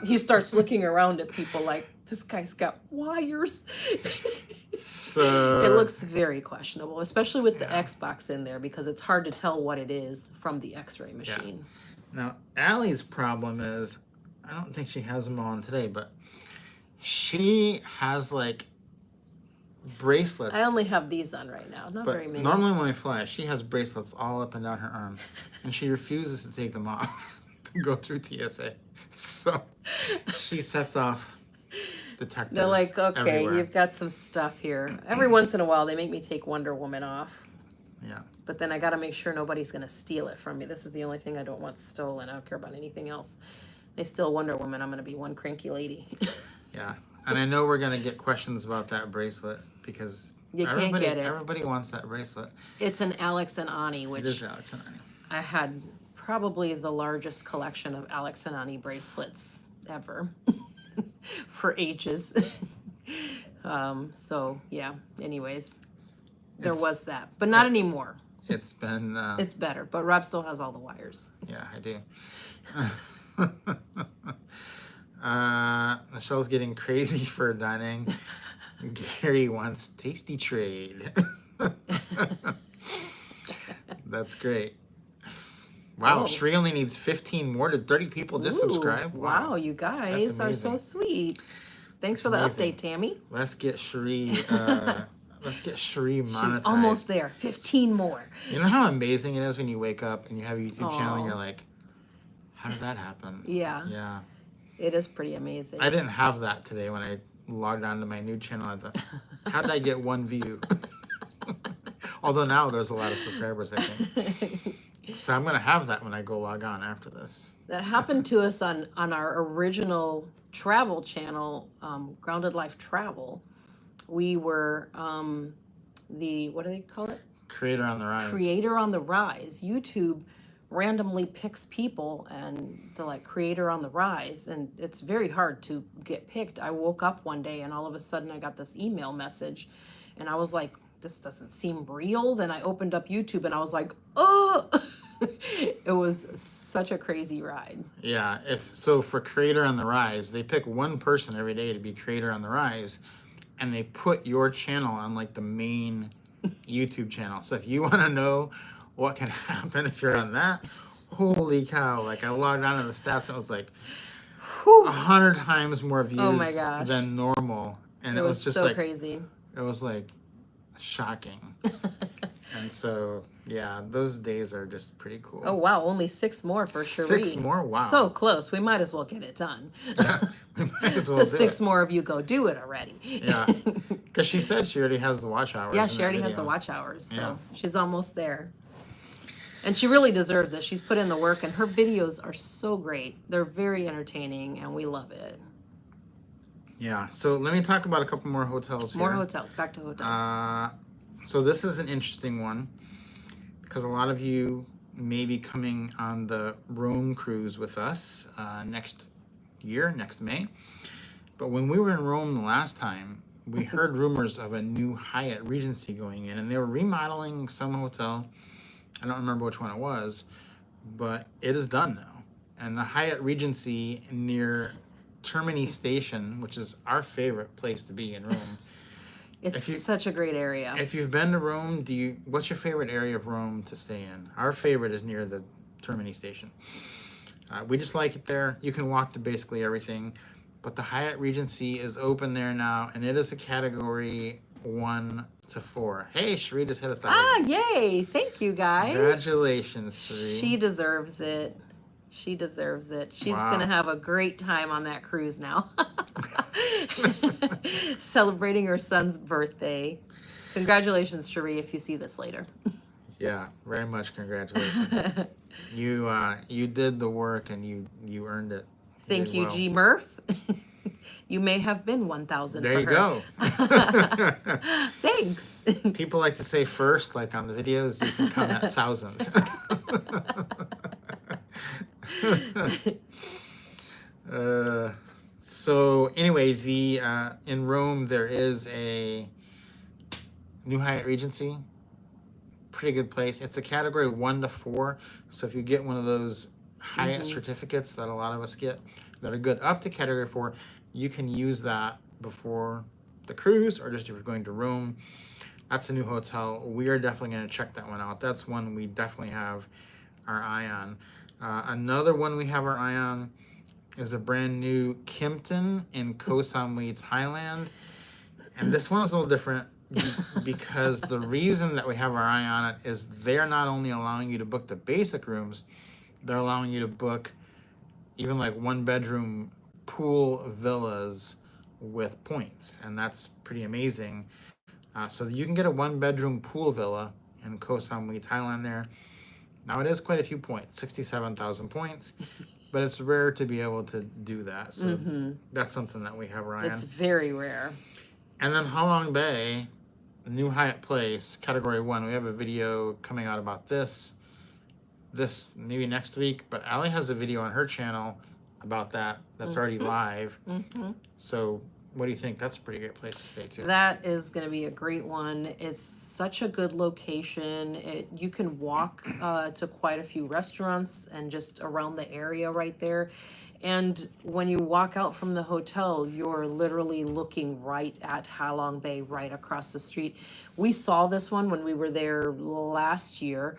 He starts looking around at people like, this guy's got wires. So it looks very questionable, especially with the Xbox in there because it's hard to tell what it is from the X-ray machine. Yeah. Now, Allie's problem is, I don't think she has them on today, but she has like bracelets. I only have these on right now, not very many. Normally when we fly, she has bracelets all up and down her arm, and she refuses to take them off to go through TSA. So she sets off detectors. They're like, okay, everywhere. You've got some stuff here. Every once in a while, they make me take Wonder Woman off. Yeah. But then I got to make sure nobody's going to steal it from me. This is the only thing I don't want stolen. I don't care about anything else. They steal Wonder Woman, I'm going to be one cranky lady. Yeah. And I know we're going to get questions about that bracelet because you can't get it. Everybody wants that bracelet. It's an Alex and Ani, which it is Alex and Ani. I had probably the largest collection of Alex and Ani bracelets ever for ages. So yeah, anyways, there was that, but not anymore. It's been it's better, but Rob still has all the wires. Yeah, I do. Michelle's getting crazy for dining. Gary wants tasty trade. That's great. Wow, Shree only needs 15 more. Did 30 people just subscribe? Wow, you guys are so sweet. Thanks for the update, Tammy. Let's get Shree monetized. She's almost there. 15 more. You know how amazing it is when you wake up and you have a YouTube channel and you're like, how did that happen? Yeah. Yeah. It is pretty amazing. I didn't have that today when I logged on to my new channel. I thought, how did I get 1 view? Although now there's a lot of subscribers, I think. So I'm going to have that when I go log on after this. That happened to us on our original travel channel, Grounded Life Travel. We were what do they call it? Creator on the Rise. Creator on the Rise. YouTube randomly picks people and they're like creator on the rise, and it's very hard to get picked. I woke up one day and all of a sudden I got this email message and I was like, this doesn't seem real. Then I opened up YouTube and I was like, oh. It was such a crazy ride. Yeah, so for Creator on the Rise, they pick one person every day to be Creator on the Rise, and they put your channel on like the main YouTube channel. So if you want to know what can happen if you're on that, holy cow. Like I logged on to the stats and it was like 100 times more views than normal. And it was just so like crazy. It was like shocking. And so, yeah, those days are just pretty cool. Oh, wow. Only 6 more for Cherie. 6 more? Wow. So close. We might as well get it done. Yeah, we might as well do 6 more of you go do it already. Yeah. Because she said she already has the watch hours. Yeah, she already has the watch hours. So she's almost there. And she really deserves it. She's put in the work, and her videos are so great. They're very entertaining, and we love it. Yeah. So let me talk about a couple more hotels here. More hotels. Back to hotels. So this is an interesting one because a lot of you may be coming on the Rome cruise with us next year, next May. But when we were in Rome the last time, we heard rumors of a new Hyatt Regency going in, and they were remodeling some hotel. I don't remember which one it was, but it is done now. And the Hyatt Regency near Termini Station, which is our favorite place to be in Rome. It's such a great area. If you've been to Rome, what's your favorite area of Rome to stay in? Our favorite is near the Termini Station. We just like it there. You can walk to basically everything. But the Hyatt Regency is open there now, and it is a category 1 to 4. Hey, Sheree just hit 1,000. Yay! Thank you, guys. Congratulations, Sheree. She deserves it. She deserves it. She's going to have a great time on that cruise now. Celebrating her son's birthday. Congratulations, Sheree, if you see this later. Yeah, very much congratulations. You did the work and you earned it. Thank you, G. Murph. You may have been 1,000 There for you her. go. Thanks. People like to say first, like on the videos, you can come at 1,000. So anyway, in Rome there is a new Hyatt Regency. Pretty good place. It's a category 1 to 4. So if you get one of those Hyatt certificates that a lot of us get that are good up to category 4, you can use that before the cruise or just if you're going to Rome. That's a new hotel. We are definitely going to check that one out. That's one we definitely have our eye on. Another one we have our eye on is a brand new Kimpton in Koh Samui, Thailand. And this one is a little different because the reason that we have our eye on it is they're not only allowing you to book the basic rooms, they're allowing you to book even like 1-bedroom pool villas with points. And that's pretty amazing. So you can get a 1-bedroom pool villa in Koh Samui, Thailand there. Now it is quite a few points, 67,000 points, but it's rare to be able to do that. So that's something that we have, Ryan. It's very rare. And then Halong Bay, new Hyatt Place, category 1. We have a video coming out about this maybe next week, but Allie has a video on her channel about that. That's already live. So what do you think? That's a pretty great place to stay too. That is going to be a great one. It's such a good location. You can walk to quite a few restaurants and just around the area right there. And when you walk out from the hotel, you're literally looking right at Halong Bay, right across the street. We saw this one when we were there last year.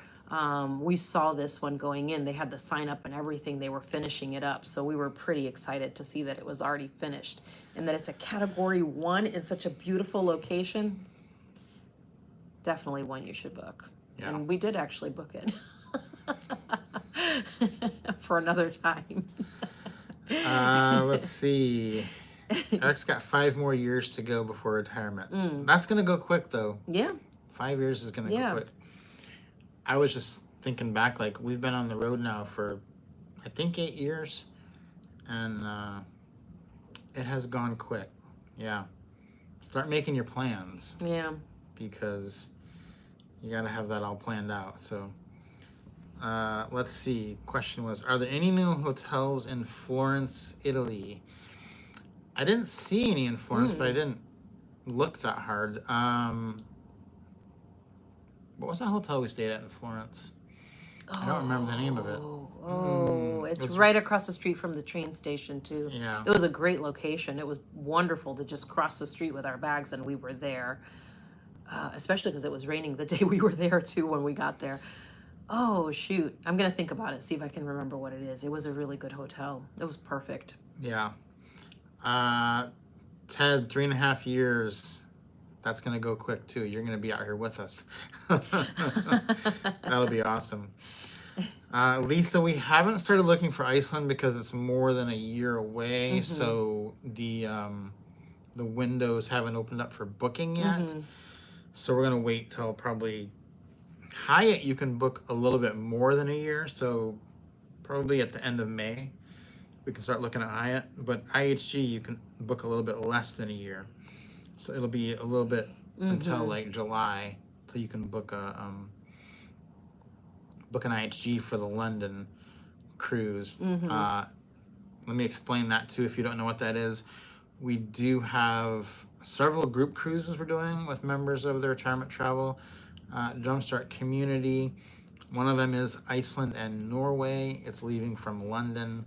We saw this one going in. They had the sign up and everything. They were finishing it up. So we were pretty excited to see that it was already finished and that it's a category 1 in such a beautiful location. Definitely one you should book. Yeah. And we did actually book it for another time. Let's see. Eric's got 5 more years to go before retirement. That's going to go quick though. Yeah. 5 years is going to go quick. I was just thinking back, like we've been on the road now for, I think 8 years, and it has gone quick. Yeah. Start making your plans. Yeah. Because you got to have that all planned out. So let's see. Question was, are there any new hotels in Florence, Italy? I didn't see any in Florence, but I didn't look that hard. What was that hotel we stayed at in Florence? I don't remember the name of it. It's right across the street from the train station too. Yeah. It was a great location. It was wonderful to just cross the street with our bags and we were there. Especially because it was raining the day we were there too when we got there. Oh shoot. I'm going to think about it, see if I can remember what it is. It was a really good hotel. It was perfect. Yeah. Ted, 3.5 years. That's going to go quick too. You're going to be out here with us. That'll be awesome. Lisa, we haven't started looking for Iceland because it's more than a year away. So the windows haven't opened up for booking yet. So we're going to wait till probably Hyatt. You can book a little bit more than a year. So probably at the end of May we can start looking at Hyatt. But IHG, you can book a little bit less than a year. So it'll be a little bit until like July till you can book an IHG for the London cruise. Let me explain that too if you don't know what that is. We do have several group cruises we're doing with members of the Retirement Travel Jumpstart community. One of them is Iceland and Norway. It's leaving from London,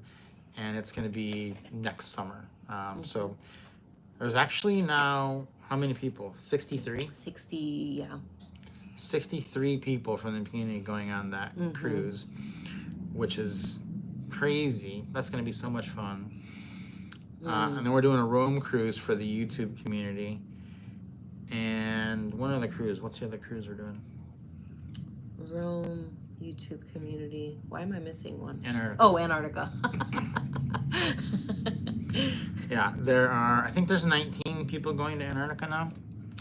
and it's going to be next summer. So there's actually now, how many people? 63? 60, yeah. 63 people from the community going on that cruise, which is crazy. That's going to be so much fun. And then we're doing a Rome cruise for the YouTube community. And one other cruise. What's the other cruise we're doing? Rome, YouTube community. Why am I missing one? Antarctica. Oh, Antarctica. Yeah, I think there's 19 people going to Antarctica now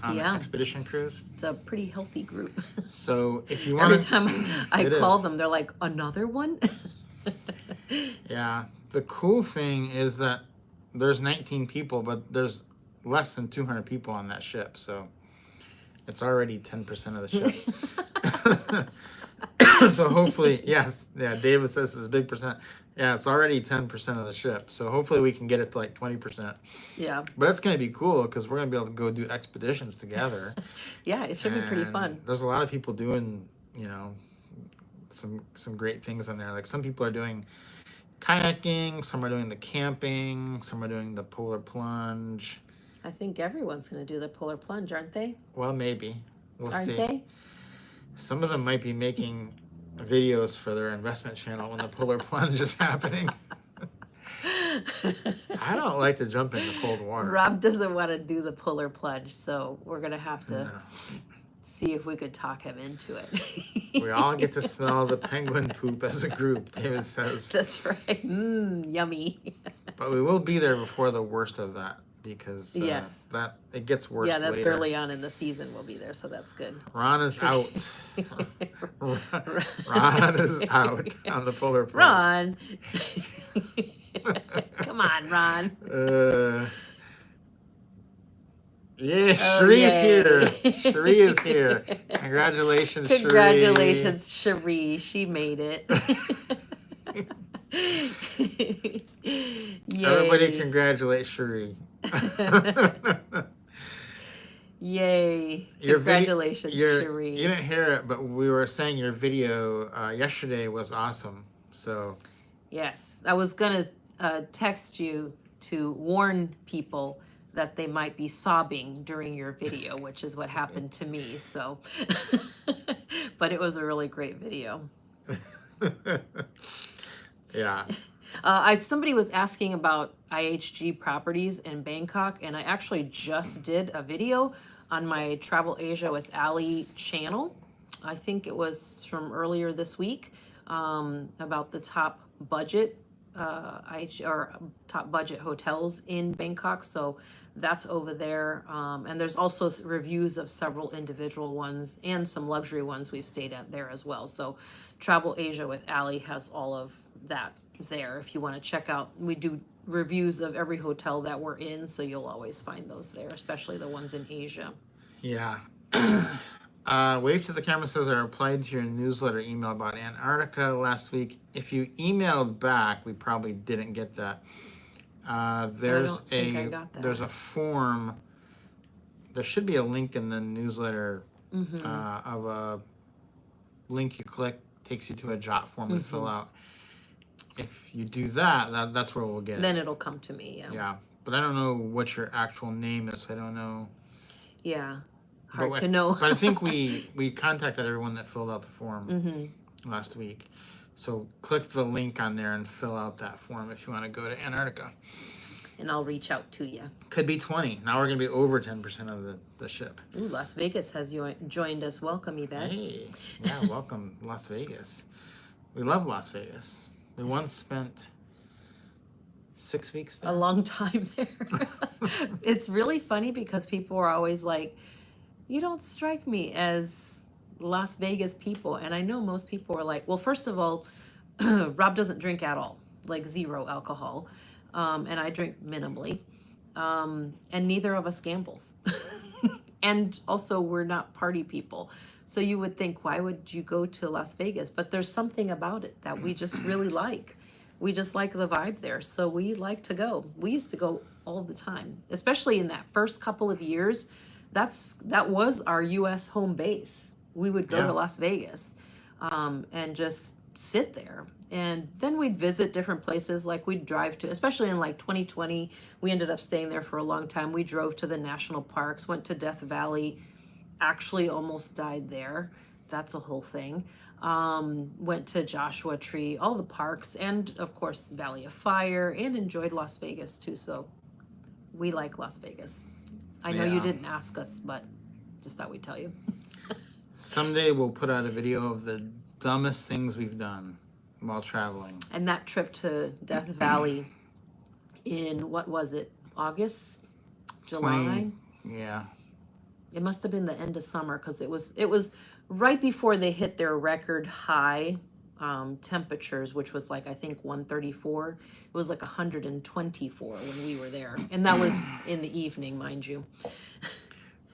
on an expedition cruise. It's a pretty healthy group. So if you want Every time I call them, they're like, another one? Yeah, the cool thing is that there's 19 people, but there's less than 200 people on that ship, so it's already 10% of the ship. So hopefully, David says it's a big percent. Yeah, it's already 10% of the ship, so hopefully we can get it to like 20%. Yeah. But it's going to be cool because we're going to be able to go do expeditions together. Yeah, it should be pretty fun. There's a lot of people doing, some great things on there. Like some people are doing kayaking, some are doing the camping, some are doing the polar plunge. I think everyone's going to do the polar plunge, aren't they? Well, maybe. We'll see. Aren't they? Some of them might be making videos for their investment channel when the polar plunge is happening. I don't like to jump into cold water. Rob doesn't want to do the polar plunge, so we're going to have to see if we could talk him into it. We all get to smell the penguin poop as a group, David says. That's right. Yummy. But we will be there before the worst of that because that it gets worse. Yeah, that's later. early on in the season. We'll be there, so that's good. Ron is out. Ron is out on the polar plunge. Ron. Come on, Ron. Yeah, Shree's here. Shree is here. Congratulations, Shree. Congratulations, Shree. She made it. Everybody congratulate Shree. Yay. Congratulations, Shree. You didn't hear it, but we were saying your video yesterday was awesome. So yes, I was going to text you to warn people that they might be sobbing during your video, which is what happened to me. So, but it was a really great video. Yeah. Somebody was asking about IHG properties in Bangkok, and I actually just did a video on my Travel Asia with Ali channel. I think it was from earlier this week, about the top budget top budget hotels in Bangkok. So that's over there. And there's also reviews of several individual ones and some luxury ones we've stayed at there as well. So Travel Asia with Ali has all of that there if you want to check out. We do reviews of every hotel that we're in, so you'll always find those there, especially the ones in Asia. Yeah. Wave to the Camera says, I replied to your newsletter email about Antarctica last week. If you emailed back, we probably didn't get that. There's a form. There should be a link in the newsletter of a link you click, takes you to a jot form to fill out. If you do that, that's where we'll get it. Then it'll come to me, Yeah, but I don't know what your actual name is, so I don't know. Yeah. Hard to know. But I think we contacted everyone that filled out the form last week. So click the link on there and fill out that form if you want to go to Antarctica. And I'll reach out to you. Could be 20. Now we're going to be over 10% of the ship. Ooh, Las Vegas has joined us. Welcome, Yvette. Hey, yeah, welcome, Las Vegas. We love Las Vegas. We once spent 6 weeks there. A long time there. It's really funny because people are always like, you don't strike me as Las Vegas people. And I know most people are like, well, first of all, Rob doesn't drink at all. like zero alcohol, and I drink minimally, and neither of us gambles. And also, we're not party people. So you would think, why would you go to Las Vegas? But there's something about it that we just really like. We just like the vibe there. So we like to go. We used to go all the time, especially in that first couple of years. That was our U.S. home base. We would go to Las Vegas, and just sit there. And then we'd visit different places, like we'd drive to, especially in like 2020, we ended up staying there for a long time. We drove to the national parks, went to Death Valley, actually almost died there. That's a whole thing. Went to Joshua Tree, all the parks, and of course, Valley of Fire, and enjoyed Las Vegas too. So we like Las Vegas. I know you didn't ask us, but just thought we'd tell you. Someday we'll put out a video of the dumbest things we've done while traveling. And that trip to Death Valley in, what was it, August? July? Yeah. It must have been the end of summer, because it was right before they hit their record high temperatures, which was like, I think 134. It was like 124 when we were there. And that was in the evening, mind you.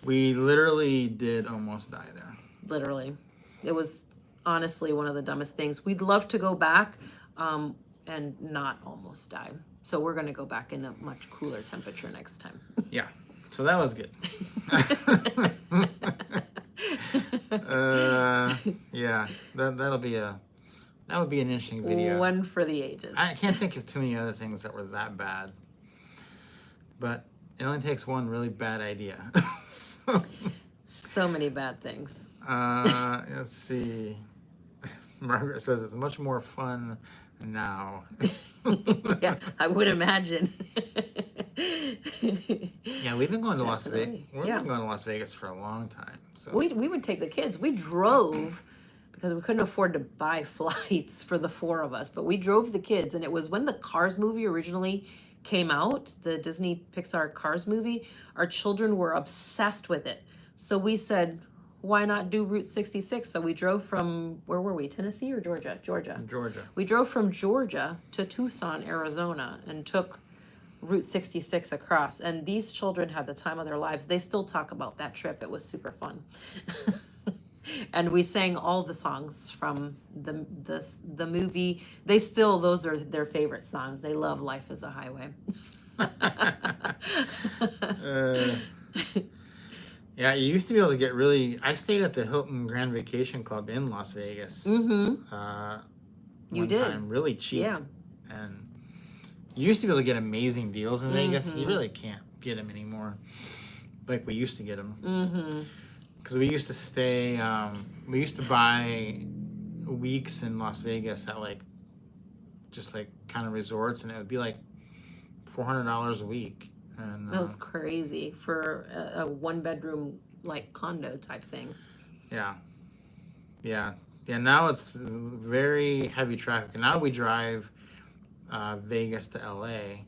We literally did almost die there. Literally. It was honestly one of the dumbest things. We'd love to go back and not almost die. So we're going to go back in a much cooler temperature next time. Yeah. So that was good. Yeah, that would be an interesting video. One for the ages. I can't think of too many other things that were that bad, but it only takes one really bad idea. So many bad things. Let's see. Margaret says it's much more fun now. Yeah, I would imagine. Yeah, we've been going to Las Vegas. We've been going to Las Vegas for a long time. So we would take the kids. We drove because we couldn't afford to buy flights for the four of us, but we drove the kids, and it was when the Cars movie originally came out, the Disney Pixar Cars movie. Our children were obsessed with it. So we said, why not do Route 66? So we drove from, where were we? Tennessee or Georgia? Georgia. We drove from Georgia to Tucson, Arizona, and took Route 66 across. And these children had the time of their lives. They still talk about that trip. It was super fun. And we sang all the songs from the movie. Those are their favorite songs. They love Life is a Highway. Yeah, you used to be able to get I stayed at the Hilton Grand Vacation Club in Las Vegas. Mm-hmm. You did. Time, really cheap. Yeah. And you used to be able to get amazing deals in Vegas. You really can't get them anymore like we used to get them. Mm-hmm. Because we used to stay, we used to buy weeks in Las Vegas at just kind of resorts, and it would be like $400 a week. And that was crazy for a one-bedroom condo type thing. Yeah. Now it's very heavy traffic. And now we drive Vegas to LA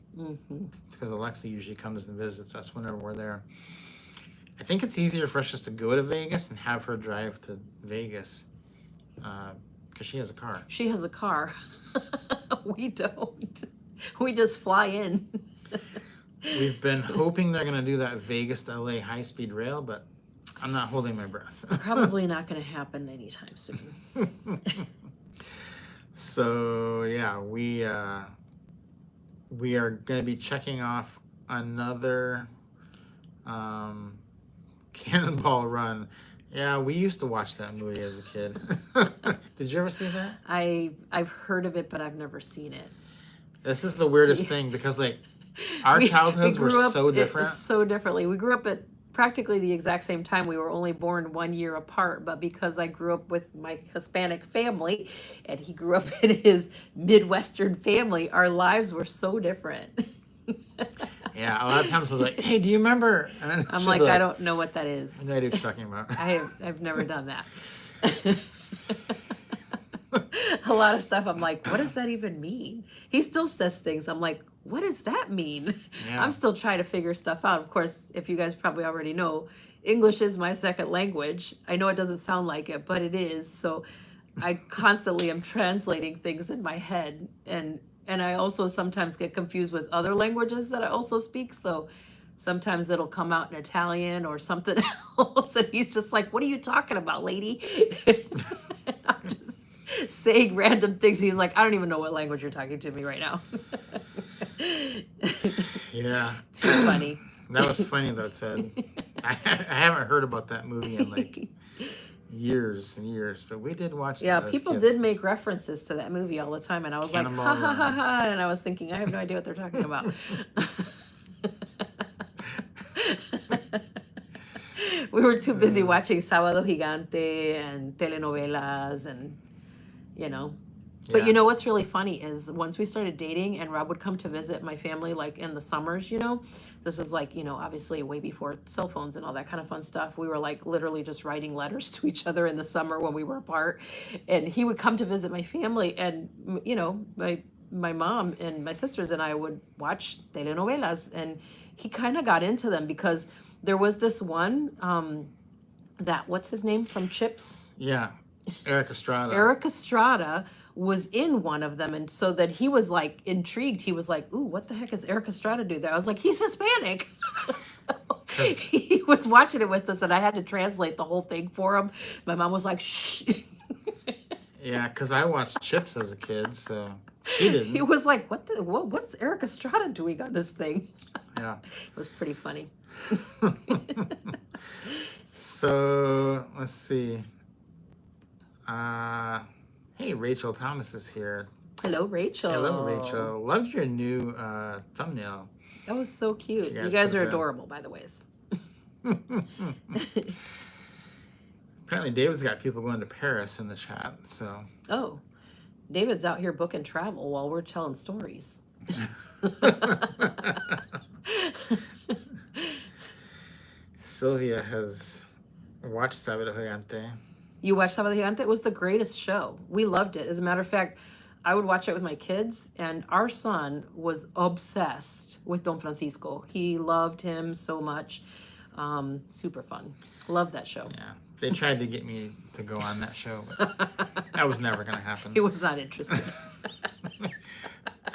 because Alexa usually comes and visits us whenever we're there. I think it's easier for us just to go to Vegas and have her drive to Vegas because she has a car. She has a car. We don't. We just fly in. We've been hoping they're going to do that Vegas to LA high-speed rail, but I'm not holding my breath. Probably not going to happen anytime soon. So, yeah, we are going to be checking off another Cannonball Run. Yeah, we used to watch that movie as a kid. Did you ever see that? I've heard of it, but I've never seen it. This is the weirdest thing because our childhoods were so different. So differently. We grew up at practically the exact same time. We were only born 1 year apart, but because I grew up with my Hispanic family and he grew up in his Midwestern family, our lives were so different. Yeah, a lot of times I was like, hey, do you remember? And then I'm like, I don't know what that is. I know what you're talking about. I've never done that. A lot of stuff I'm like, what does that even mean? He still says things. I'm like, what does that mean? Yeah. I'm still trying to figure stuff out. Of course, if you guys probably already know, English is my second language. I know it doesn't sound like it, but it is. So I constantly am translating things in my head, and and I also sometimes get confused with other languages that I also speak. So sometimes it'll come out in Italian or something else, and he's just like, "What are you talking about, lady?" And I'm just saying random things. He's like, "I don't even know what language you're talking to me right now." Yeah. Too funny. That was funny though, Ted. I haven't heard about that movie in like years and years, but we did watch that. Yeah, as people kids. did make references to that movie all the time, and I was like, Cannonball ha ha ha Run. ha, and I was thinking, I have no idea what they're talking about. We were too busy watching Sábado Gigante and telenovelas and, you know. But Yeah. you know what's really funny is once we started dating and Rob would come to visit my family like in the summers, you know, this was like, you know, obviously way before cell phones and all that kind of fun stuff. We were like literally just writing letters to each other in the summer when we were apart. And he would come to visit my family and, you know, my mom and my sisters and I would watch telenovelas, and he kind of got into them because there was this one that, what's his name from Chips? Yeah. Eric Estrada. Eric Estrada was in one of them, and so that he was like intrigued. He was like, "Ooh, what the heck is Eric Estrada do there?" I was like, "He's Hispanic." So he was watching it with us, and I had to translate the whole thing for him. My mom was like, "Shh." Yeah, because I watched Chips as a kid, so she didn't. He was like, what's Eric Estrada doing on this thing?" Yeah. It was pretty funny. So let's see. Hey, Rachel Thomas is here. Hello, Rachel. Hello, Rachel. Loved your new thumbnail. That was so cute. You You guys guys put are that- adorable, by the ways. Apparently, David's got people going to Paris in the chat. So Oh, David's out here booking travel while we're telling stories. Sylvia has watched Sábado Gigante. You watched Sábado Gigante? It was the greatest show. We loved it. As a matter of fact, I would watch it with my kids, and our son was obsessed with Don Francisco. He loved him so much. Super fun. Love that show. Yeah, they tried to get me to go on that show, but that was never going to happen. He was not interested.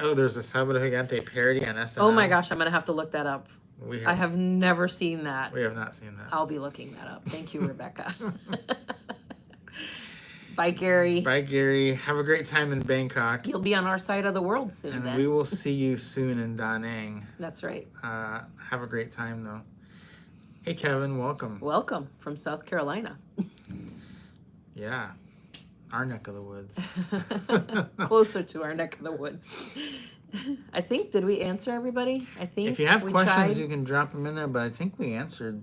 Oh, there's a Sábado Gigante parody on SNL. Oh my gosh, I'm going to have to look that up. We I have never seen that. We have not seen that. I'll be looking that up. Thank you, Rebecca. Bye, Gary. Bye, Gary. Have a great time in Bangkok. You'll be on our side of the world soon, And then. we will see you soon in Da Nang. That's right. Have a great time, though. Hey, Kevin. Welcome. Welcome from South Carolina. Yeah. Our neck of the woods. Closer to our neck of the woods. I think, did we answer everybody? I think If you have we questions, tried. you can drop them in there, but I think we answered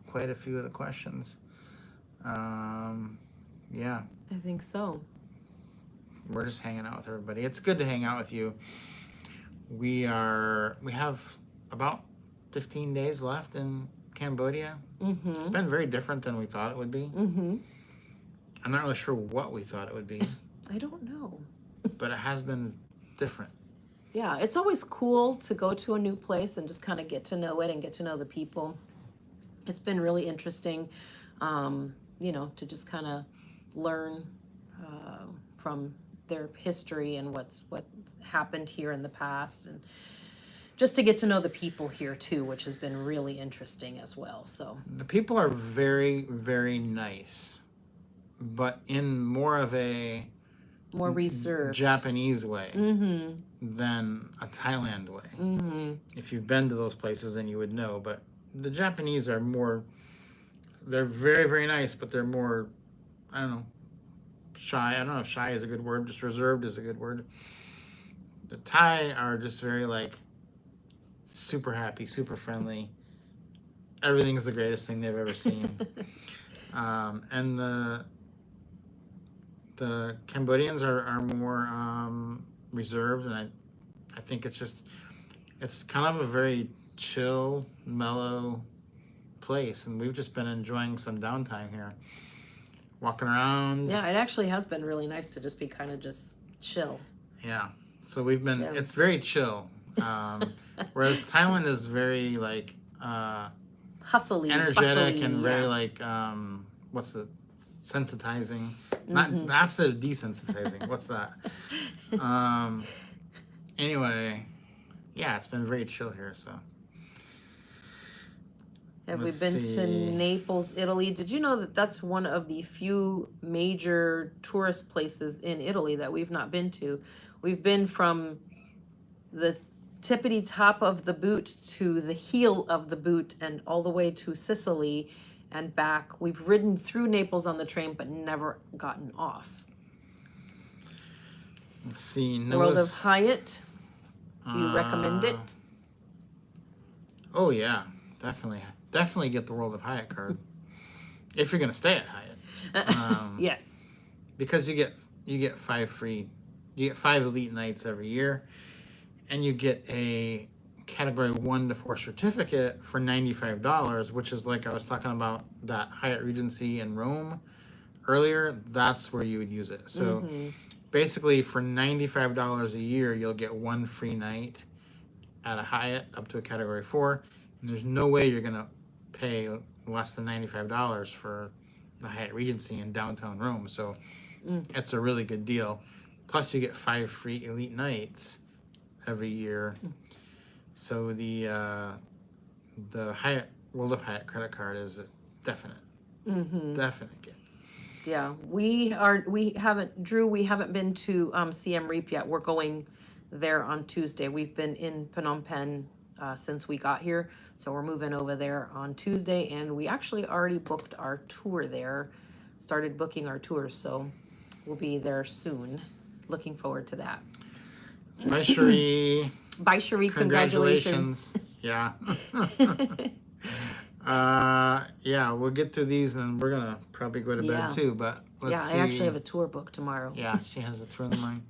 quite a few of the questions. Yeah. I think so. We're just hanging out with everybody. It's good to hang out with you. We have about 15 days left in Cambodia. Mm-hmm. It's been very different than we thought it would be. Mm-hmm. I'm not really sure what we thought it would be, I don't know. but it has been different. Yeah, it's always cool to go to a new place and just kind of get to know it and get to know the people. It's been really interesting, to just kind of learn from their history and what's happened here in the past, and just to get to know the people here too, which has been really interesting as well. So The people are very, very nice, but in more of a more reserved. Japanese way Mm-hmm. than a Thailand way. Mm-hmm. If you've been to those places, then you would know. But the Japanese are more, they're very, very nice, but they're more, I don't know, shy. I don't know if shy is a good word, just reserved is a good word. The Thai are just very like super happy, super friendly. Everything's the greatest thing they've ever seen. And the Cambodians are more reserved, and I think it's kind of a very chill, mellow place, and we've just been enjoying some downtime here, walking around. Yeah, it actually has been really nice to just be kind of just chill. Yeah, so we've been. Yeah. It's very chill, whereas Thailand is very like Hustly, energetic bustly, and very yeah. like what's the sensitizing? Not the opposite of desensitizing. What's that? Anyway, yeah, it's been very chill here. So Have let's we been to see. Naples, Italy? Did you know that that's one of the few major tourist places in Italy that we've not been to? We've been from the tippity top of the boot to the heel of the boot and all the way to Sicily and back. We've ridden through Naples on the train but never gotten off. Let's see. World of Noah's. Hyatt. Do you recommend it? Oh yeah, definitely. Definitely get the World of Hyatt card if you're gonna stay at Hyatt. Yes. Because you get 5 elite nights every year, and you get a category 1 to 4 certificate for $95, which is like I was talking about that Hyatt Regency in Rome earlier. That's where you would use it. So basically, for $95 a year, you'll get 1 free night at a Hyatt up to a category 4, and there's no way you're gonna pay less than $95 for the Hyatt Regency in downtown Rome. So it's a really good deal. Plus, you get 5 free elite nights every year. So the Hyatt World of Hyatt credit card is a definite get. Yeah, we haven't been to Siem Reap yet. We're going there on Tuesday. We've been in Phnom Penh since we got here, so we're moving over there on Tuesday, and we actually already booked our tour there, started booking our tours, so we'll be there soon. Looking forward to that. Bye, Cherie. Bye, Cherie. Congratulations. Yeah. Yeah, we'll get to these, and we're gonna probably go to bed too. But let's see. I actually have a tour book tomorrow. Yeah, she has a tour in the morning.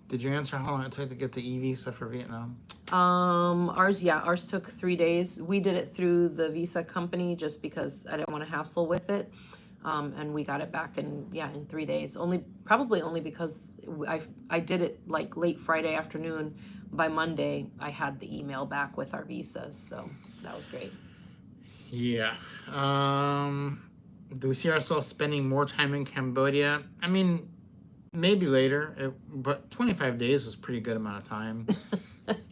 Did you answer how long it took to get the e-visa for Vietnam? Ours took 3 days. We did it through the visa company just because I didn't want to hassle with it. And we got it back in 3 days. Probably only because I did it like late Friday afternoon. By Monday, I had the email back with our visas, so that was great. Yeah. Do we see ourselves spending more time in Cambodia? I mean, maybe later, but 25 days was a pretty good amount of time.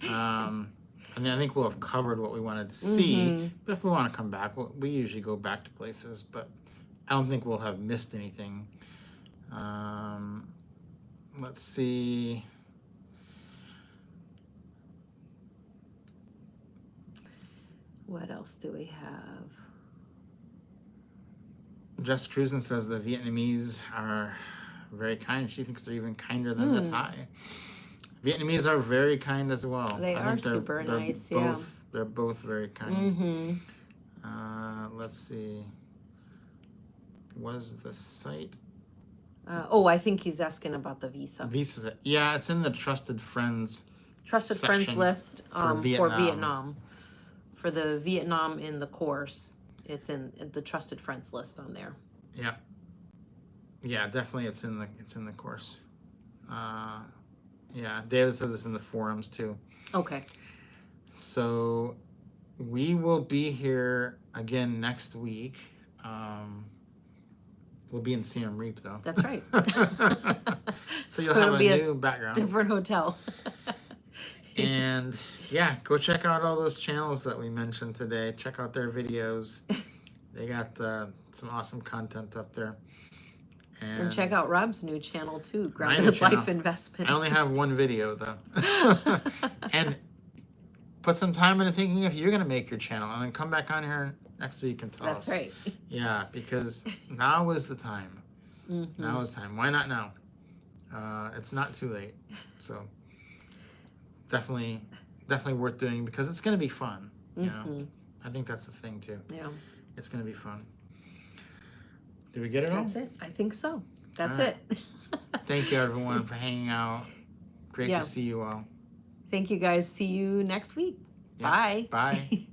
I mean, I think we'll have covered what we wanted to see. But if we want to come back, we usually go back to places, but I don't think we'll have missed anything. Let's see. What else do we have? Jess Cruzen says the Vietnamese are very kind. She thinks they're even kinder than the Thai. Vietnamese are very kind as well. They are super nice, yeah. They're both very kind. Let's see. Was the site? I think he's asking about the visa. Visa. Yeah, it's in the Trusted Friends. Trusted Friends list for Vietnam. For the Vietnam in the course, it's in the Trusted Friends list on there. Yeah. Yeah, definitely it's in the course. Yeah, David says it's in the forums too. Okay. So we will be here again next week. We'll be in Siem Reap though. That's right. So you'll have a new background. Different hotel. And yeah, go check out all those channels that we mentioned today. Check out their videos. They got some awesome content up there. And check out Rob's new channel too, Grounded Life Investments. I only have one video though. And put some time into thinking if you're going to make your channel, and then come back on here next week and tell us. That's right. Yeah, because now is the time. Now is time. Why not now? It's not too late. So definitely worth doing because it's going to be fun. You know? I think that's the thing too. Yeah. It's going to be fun. Did we get it all? That's it. I think so. That's it. Thank you everyone for hanging out. Great to see you all. Thank you guys. See you next week. Yeah. Bye. Bye.